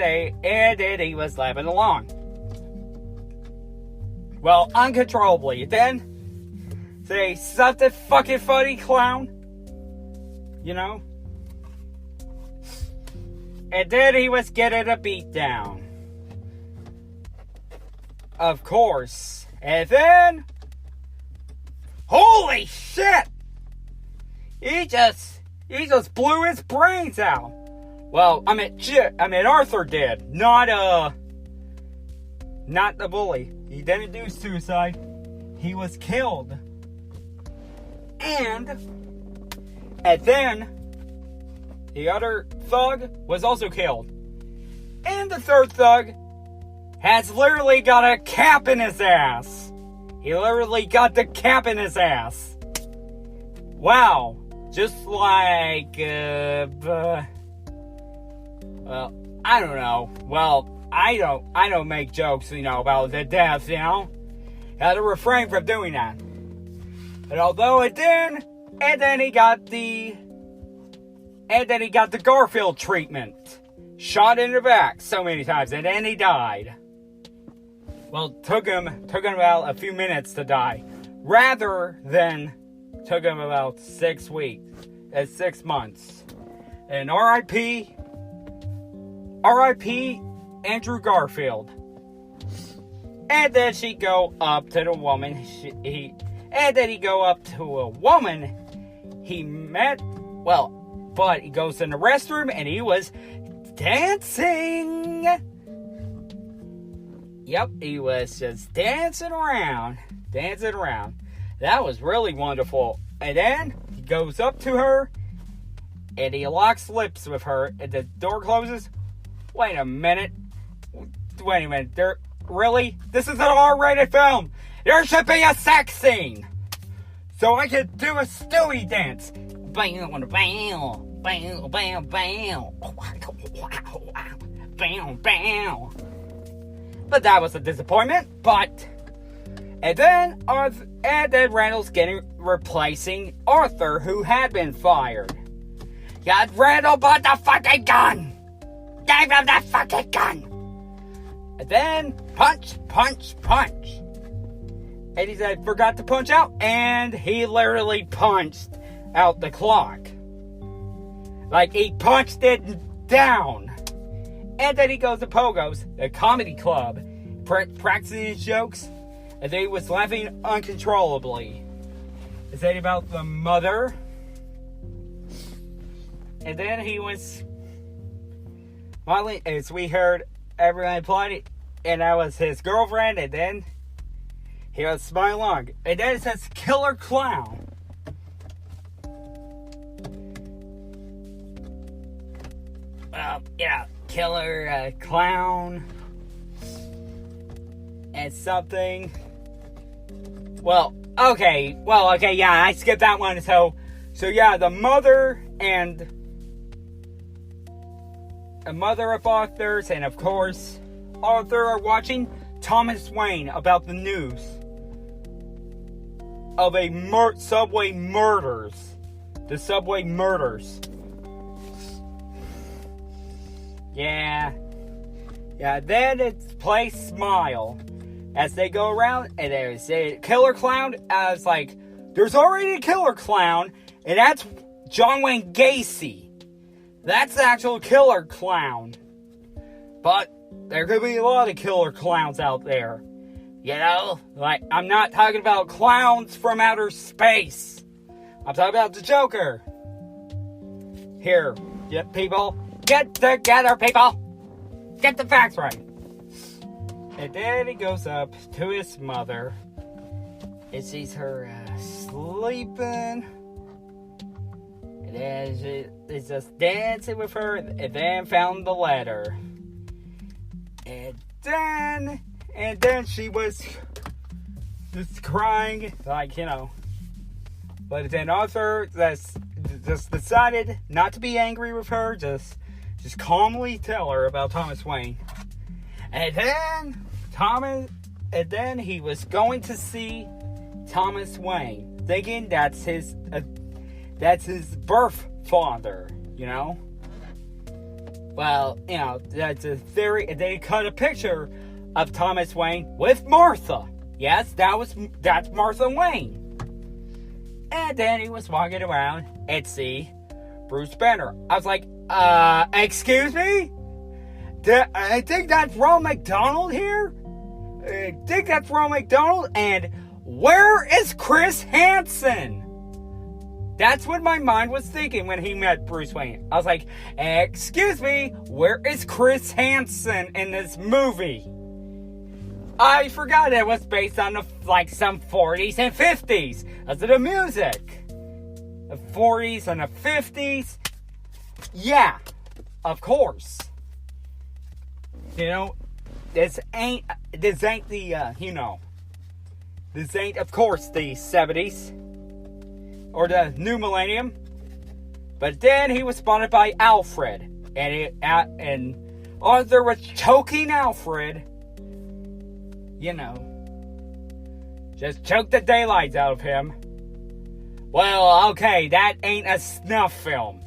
Speaker 1: he was laughing along. Well, uncontrollably. Then, say something fucking funny, clown. And then he was getting a beat down. Of course. And then, holy shit! He just blew his brains out. Well, I mean Arthur did, not the bully. He didn't do suicide. He was killed. And then the other thug was also killed. And the third thug has literally got a cap in his ass. He literally got the cap in his ass. Wow. Just like, well, I don't know. Well, I don't make jokes, about the deaths, Had to refrain from doing that. But although it did And then he got the Garfield treatment. Shot in the back so many times, and then he died. Well, took him about a few minutes to die. Rather than took him about 6 months. And R.I.P. Andrew Garfield. And then she'd go up to the woman. And then he'd go up to a woman he met. Well, but he goes in the restroom and he was dancing. Yep, he was just dancing around. That was really wonderful. And then he goes up to her and he locks lips with her and the door closes. Wait a minute. Really? This is an R-rated film. There should be a sex scene. So I could do a Stewie dance. Bam, bam, bam, bam, bam. Bam, bam. But that was a disappointment. And then Randall's replacing Arthur, who had been fired. Got Randall bought the fucking gun. Gave him the fucking gun. And then punch. And he said, forgot to punch out. And he literally punched out the clock. Like, he punched it down. And then he goes to Pogo's, the comedy club, practicing his jokes. And then he was laughing uncontrollably. He said about the mother. And then he was smiling as we heard everyone applauding. And that was his girlfriend. And then he was smiling. And then it says Killer Clown. Well, yeah, Killer Clown. And something. Well, okay, yeah, I skipped that one. So yeah, the mother of Arthur's, and of course, Arthur are watching Thomas Wayne about the news of subway murders. The subway murders. Yeah, then it's play Smile. As they go around, and there's a killer clown. I was like, there's already a killer clown, and that's John Wayne Gacy. That's the actual killer clown. But there could be a lot of killer clowns out there. You know? Like, I'm not talking about clowns from outer space. I'm talking about the Joker. Here, people. Get together, people. Get the facts right. And then he goes up to his mother and sees her sleeping. And then he's just dancing with her. And then found the letter. And then she was just crying, like, you know. But then Arthur just decided not to be angry with her. Just calmly tell her about Thomas Wayne. And then he was going to see Thomas Wayne, thinking that's his birth father, you know. Well, you know, that's a theory. They cut a picture of Thomas Wayne with Martha. Yes, that's Martha Wayne. And then he was walking around and see Bruce Banner. I was like, excuse me? I think that's Ronald McDonald here? And where is Chris Hansen? That's what my mind was thinking when he met Bruce Wayne. I was like, excuse me, where is Chris Hansen in this movie? I forgot it was based on some 40s and 50s. That's the music. The 40s and the 50s. Yeah, of course. You know, this ain't of course the 70s or the new millennium. But then he was spotted by Alfred, and Arthur was choking Alfred. You know, just choked the daylights out of him. Well, okay, that ain't a snuff film.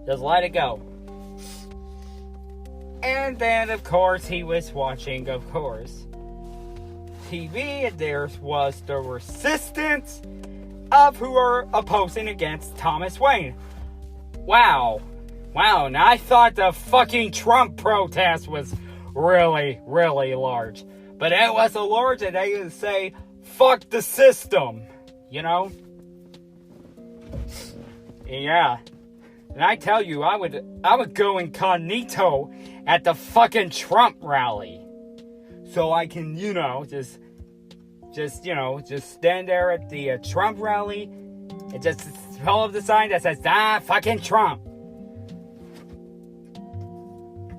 Speaker 1: Just let it go. And then, of course, he was watching, of course, TV, and there was the resistance of who are opposing against Thomas Wayne. Wow, and I thought the fucking Trump protest was really, really large. But it was so large that they would say, fuck the system, you know? Yeah. And I tell you, I would go incognito at the fucking Trump rally. So I can, just stand there at the Trump rally and just hold up the sign that says, fucking Trump.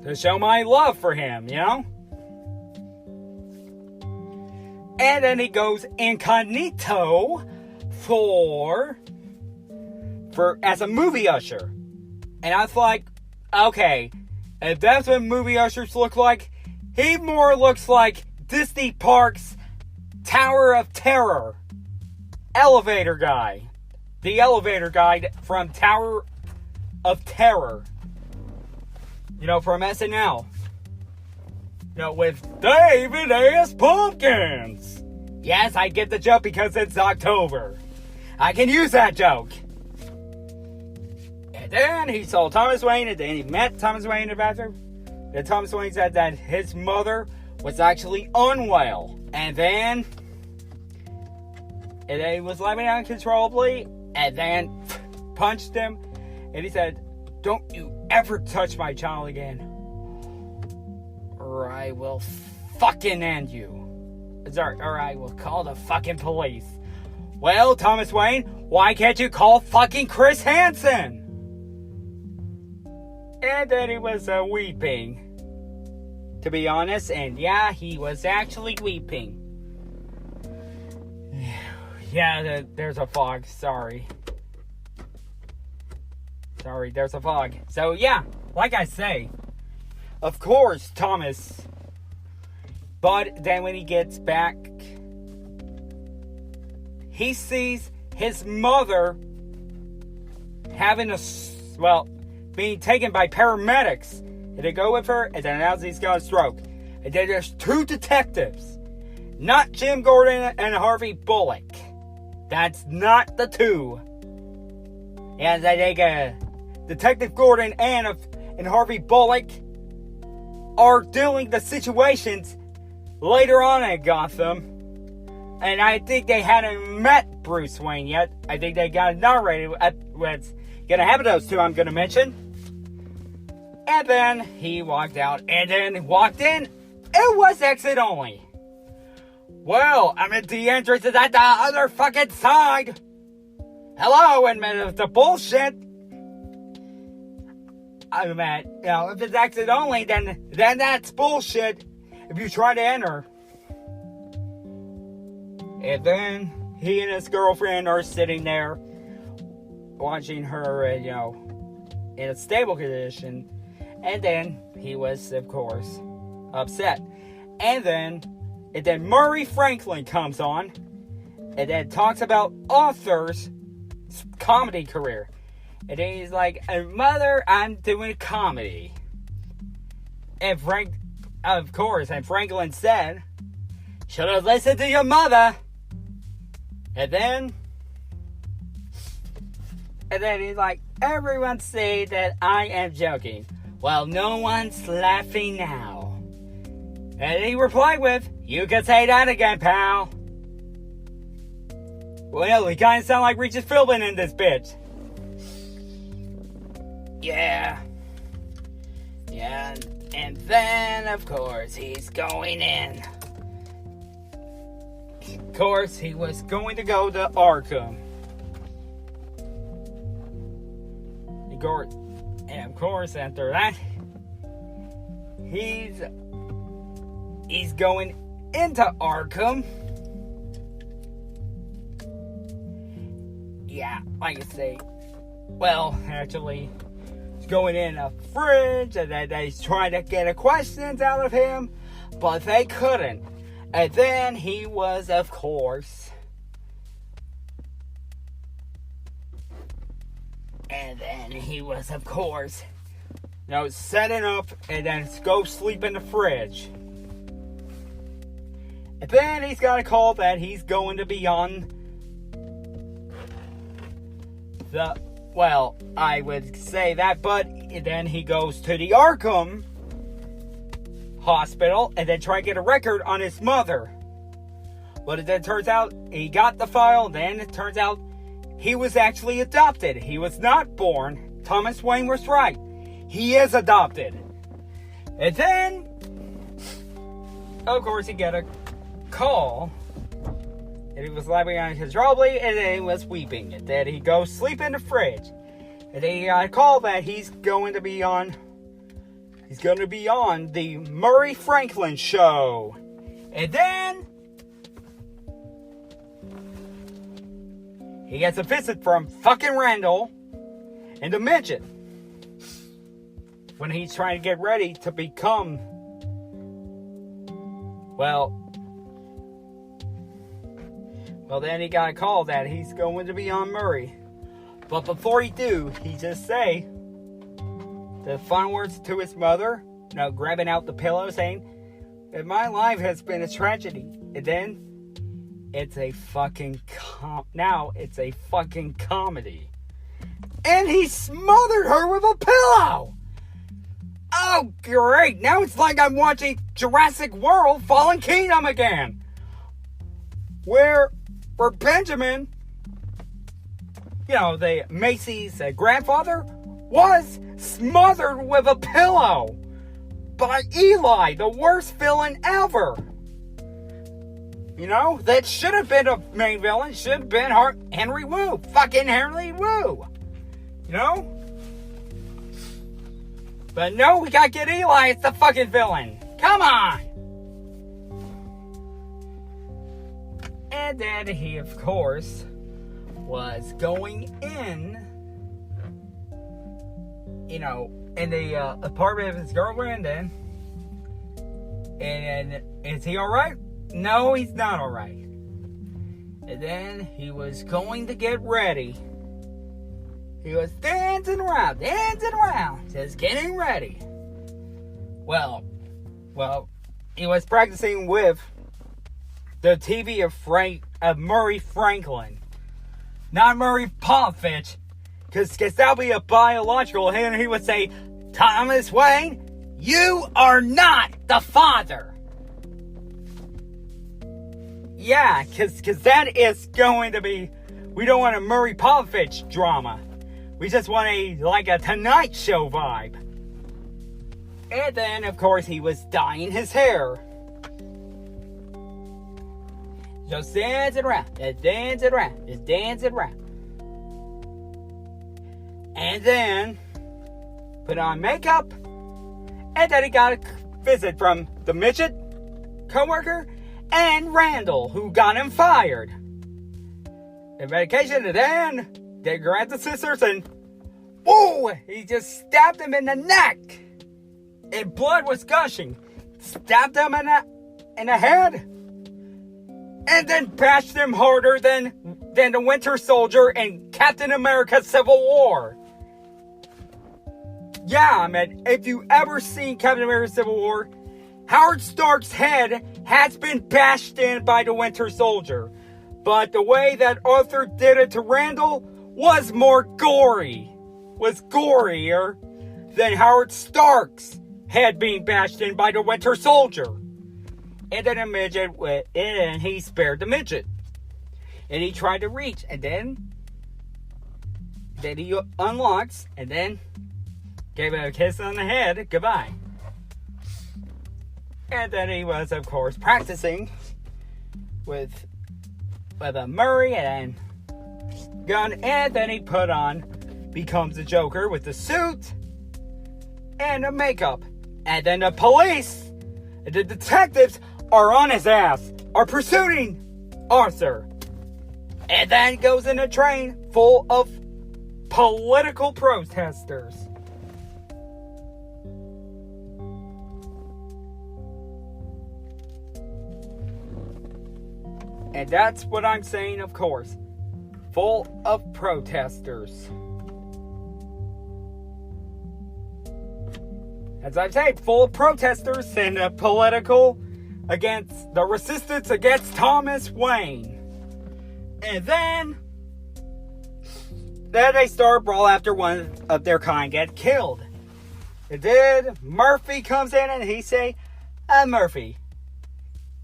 Speaker 1: To show my love for him, And then he goes incognito for as a movie usher. And I was like, okay, if that's what movie ushers look like, he more looks like Disney Parks Tower of Terror elevator guy. The elevator guy from Tower of Terror. From SNL. With David A.S. Pumpkins. Yes, I get the joke because it's October. I can use that joke. And then he saw Thomas Wayne, and then he met Thomas Wayne in the bathroom. And Thomas Wayne said that his mother was actually unwell. And then he was laughing uncontrollably, and then punched him. And he said, "Don't you ever touch my child again, or I will fucking end you. Or I will call the fucking police." Well, Thomas Wayne, why can't you call fucking Chris Hansen? And then he was weeping. To be honest, and yeah, he was actually weeping. Yeah, there's a fog, sorry, there's a fog. So yeah, like I say, of course, Thomas. But then when he gets back, he sees his mother being taken by paramedics. And they go with her, and then announce he's got a stroke. And then there's two detectives. Not Jim Gordon and Harvey Bullock. That's not the two. And they take Detective Gordon and Harvey Bullock are dealing the situations later on in Gotham. And I think they hadn't met Bruce Wayne yet. I think they got narrated what's gonna happen to those two I'm gonna mention. And then he walked out and then walked in. It was exit only. Well, I'm at the entrance is at the other fucking side. Hello, and if the bullshit. I'm at, if it's exit only, then that's bullshit. If you try to enter. And then he and his girlfriend are sitting there watching her, in a stable condition. And then he was, of course, upset. And then Murray Franklin comes on and then talks about Arthur's comedy career. And then he's like, "Mother, I'm doing comedy." And Franklin said, "Should have listened to your mother." And then he's like, "Everyone say that I am joking. Well, no one's laughing now." And he replied with, "You can say that again, pal." Well, he kind of sound like Regis Philbin in this bitch. Yeah. And then, of course, he's going in. Of course, he was going to go to Arkham. And of course, after that, he's going into Arkham. Yeah, like I say. Well, actually, he's going in a fridge, and then he's trying to get questions out of him, but they couldn't. And then he was, of course, And then he was, of course, setting up and then go sleep in the fridge. And then he's got a call that he's going to be on I would say that, but then he goes to the Arkham hospital and then try to get a record on his mother. But it then turns out he got the file, then it turns out he was actually adopted. He was not born. Thomas Wayne was right. He is adopted. And then, of course, he got a call. And he was laughing uncontrollably, and then he was weeping. And then he goes sleep in the fridge. And then he got a call that he's going to be on the Murray Franklin show. And then he gets a visit from fucking Randall and the midget when he's trying to get ready to become, then he got a call that he's going to be on Murray. But before he do, he just say the final words to his mother, grabbing out the pillow, saying, "My life has been a tragedy." And then it's a fucking comedy. And he smothered her with a pillow. Oh, great. Now it's like I'm watching Jurassic World Fallen Kingdom again. Where Benjamin, the Macy's grandfather, was smothered with a pillow by Eli, the worst villain ever. That should have been a main villain. Should have been Henry Wu. Fucking Henry Wu. But no, we gotta get Eli. It's the fucking villain. Come on. And then he, of course, was going in the apartment of his girlfriend. And is he alright? No, he's not alright. And then he was going to get ready. He was dancing around, just getting ready. Well, he was practicing with the TV of Murray Franklin. Not Murray Popovich, because that'll be a biological, and he would say, "Thomas Wayne, you are not the father." Yeah, because that is going to be, we don't want a Murray Popovich drama. We just want a Tonight Show vibe. And then, of course, he was dyeing his hair. Just dancing around. And then, put on makeup. And then he got a visit from the midget co-worker and Randall, who got him fired. The medication, and then they grabbed the scissors and, whoa! He just stabbed him in the neck. And blood was gushing. Stabbed him in the head. And then bashed him harder than the Winter Soldier in Captain America Civil War. Yeah, man, if you ever seen Captain America Civil War, Howard Stark's head has been bashed in by the Winter Soldier. But the way that Arthur did it to Randall was gorier than Howard Stark's head being bashed in by the Winter Soldier. And then a midget went in and he spared the midget. And he tried to reach, and then he unlocks, and then gave him a kiss on the head. Goodbye. And then he was, of course, practicing with a Murray and gun, and then he becomes the Joker with the suit and the makeup. And then the police, the detectives are on his ass, are pursuing Arthur. And then goes in a train full of political protesters. And that's what I'm saying, of course. Full of protesters. as I say, full of protesters and political against the resistance against Thomas Wayne. And then they start a brawl after one of their kind get killed. And then Murphy comes in and he say, Murphy,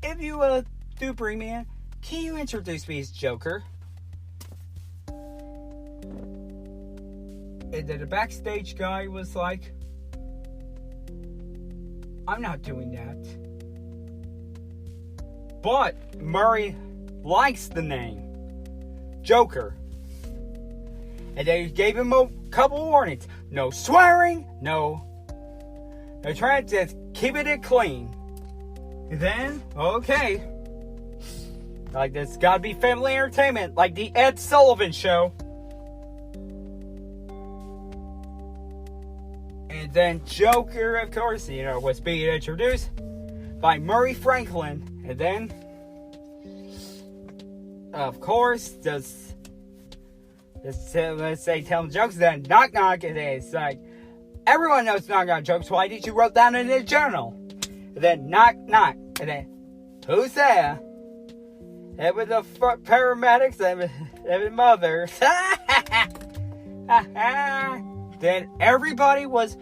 Speaker 1: if you do bring me in, can you introduce me as Joker? And then the backstage guy was like, I'm not doing that. But Murray likes the name Joker. And they gave him a couple warnings. No swearing, no. They're trying to keep it clean. And then, okay. Like, this gotta be family entertainment, like the Ed Sullivan Show. And then Joker, of course, was being introduced by Murray Franklin. And then, of course, let's say telling jokes, then knock knock, and it's like, everyone knows knock knock jokes, why did you write down in the journal? And then knock knock, and then, who's there? It was the paramedics and mother. Then everybody was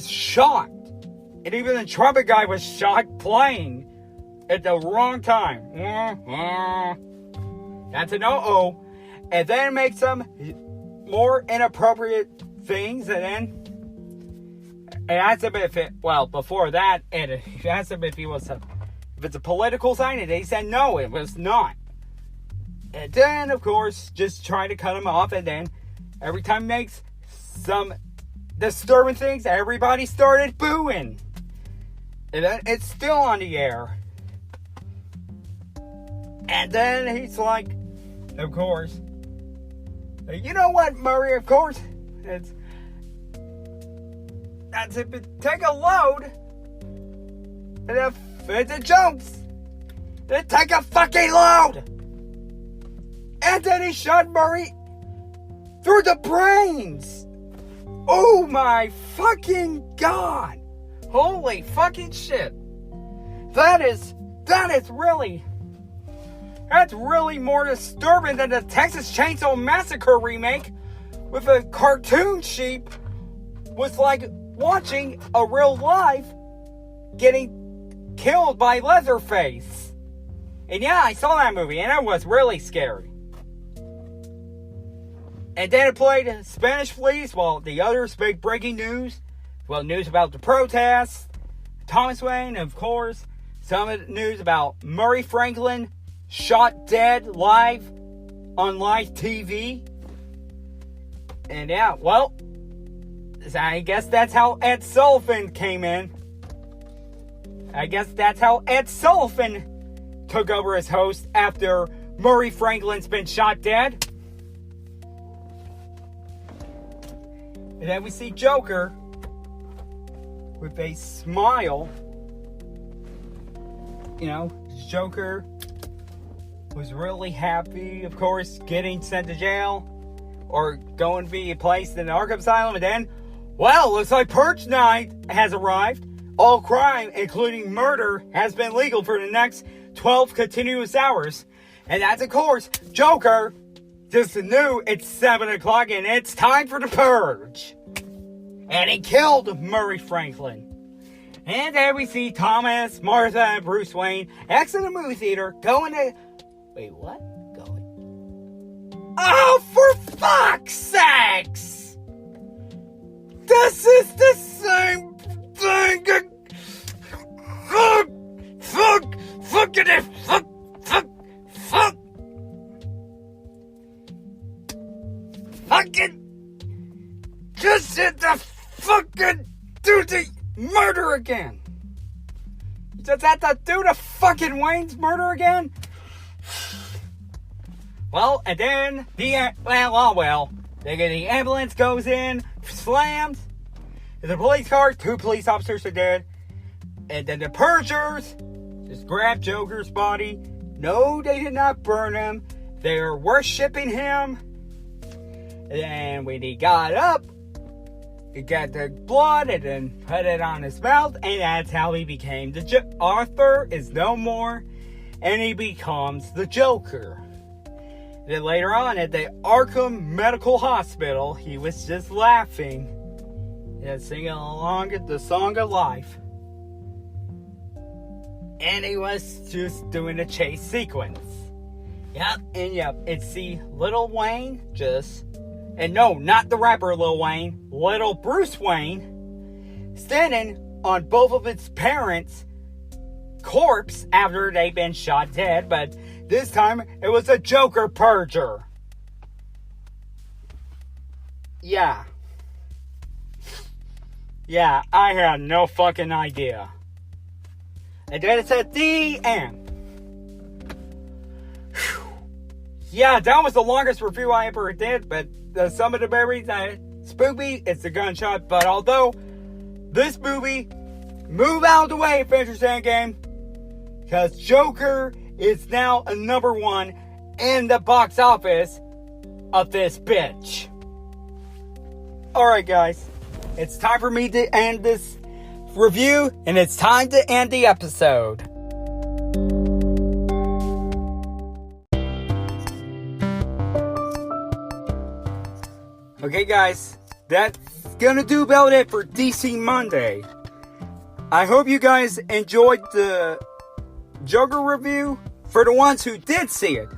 Speaker 1: shocked. And even the trumpet guy was shocked playing at the wrong time. That's a no-oh. And then make some more inappropriate things. And then asked him if it, well, before that, and he asked him if it's a political sign, and he said no, it was not. And then, of course, just trying to cut him off, and then every time he makes some disturbing things, everybody started booing. And then it's still on the air. And then he's like, of course, you know what, Murray, of course, that's if it take a load, and if it's a jokes, then take a fucking load. And then he shot Murray through the brains. Oh my fucking God. Holy fucking shit. That's really more disturbing than the Texas Chainsaw Massacre remake with a cartoon sheep was like watching a real life getting killed by Leatherface. And yeah, I saw that movie and it was really scary. And then it played Spanish Police, while the others big breaking news. Well, news about the protests, Thomas Wayne, of course. Some of the news about Murray Franklin shot dead live on live TV. And yeah, well, I guess that's how Ed Sullivan came in. I guess that's how Ed Sullivan took over as host after Murray Franklin's been shot dead. And then we see Joker with a smile. Joker was really happy, of course, getting sent to jail or going to be placed in an Arkham Asylum. And then, well, looks like Purge Night has arrived. All crime, including murder, has been legal for the next 12 continuous hours. And that's, of course, Joker just knew it's 7 o'clock and it's time for the purge. And he killed Murray Franklin. And then we see Thomas, Martha, and Bruce Wayne exit the movie theater, going to... Wait, what? Going... Oh, for fuck's sakes! This is the same thing! Fucking just hit the fucking do the murder again. You just had to do the fucking Wayne's murder again? Well, and then the ambulance goes in, slams. The police car, 2 police officers are dead. And then the purgers just grab Joker's body. No, they did not burn him. They're worshiping him. And when he got up, he got the blood and then put it on his mouth, and that's how he became Arthur is no more, and he becomes the Joker. Then later on at the Arkham Medical Hospital, he was just laughing and singing along the song of life. And he was just doing a chase sequence. Yep, it's the Lil Wayne, and no, not the rapper Lil Wayne, little Bruce Wayne, standing on both of its parents' corpse after they've been shot dead, but this time it was a Joker purger. Yeah, I had no fucking idea. And then it's at the end. Whew. Yeah, that was the longest review I ever did, but some of the memories, spoopy, it's a gunshot, but although this movie, move out of the way, Avengers Endgame, because Joker is now a number one in the box office of this bitch. Alright guys, it's time for me to end this review, and it's time to end the episode. Okay guys, that's gonna do about it for DC Monday. I hope you guys enjoyed the Joker review for the ones who did see it.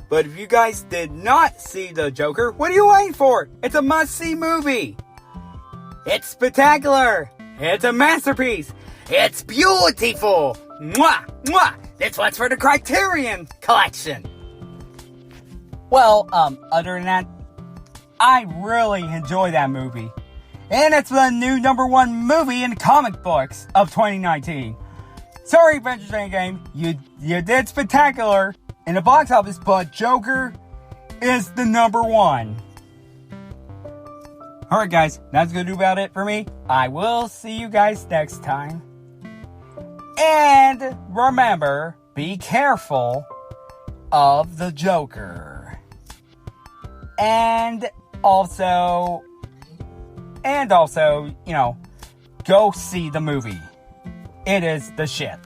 Speaker 1: But if you guys did not see the Joker, what are you waiting for? It's a must-see movie. It's spectacular. It's a masterpiece. It's beautiful. Mwah! Mwah! That's what's for the Criterion Collection. Well, other than that, I really enjoy that movie. And it's the new number one movie in comic books of 2019. Sorry, Avengers Endgame, you did spectacular in the box office, but Joker is the number one. Alright guys, that's gonna do about it for me. I will see you guys next time. And remember, be careful of the Joker. And also, go see the movie. It is the shit.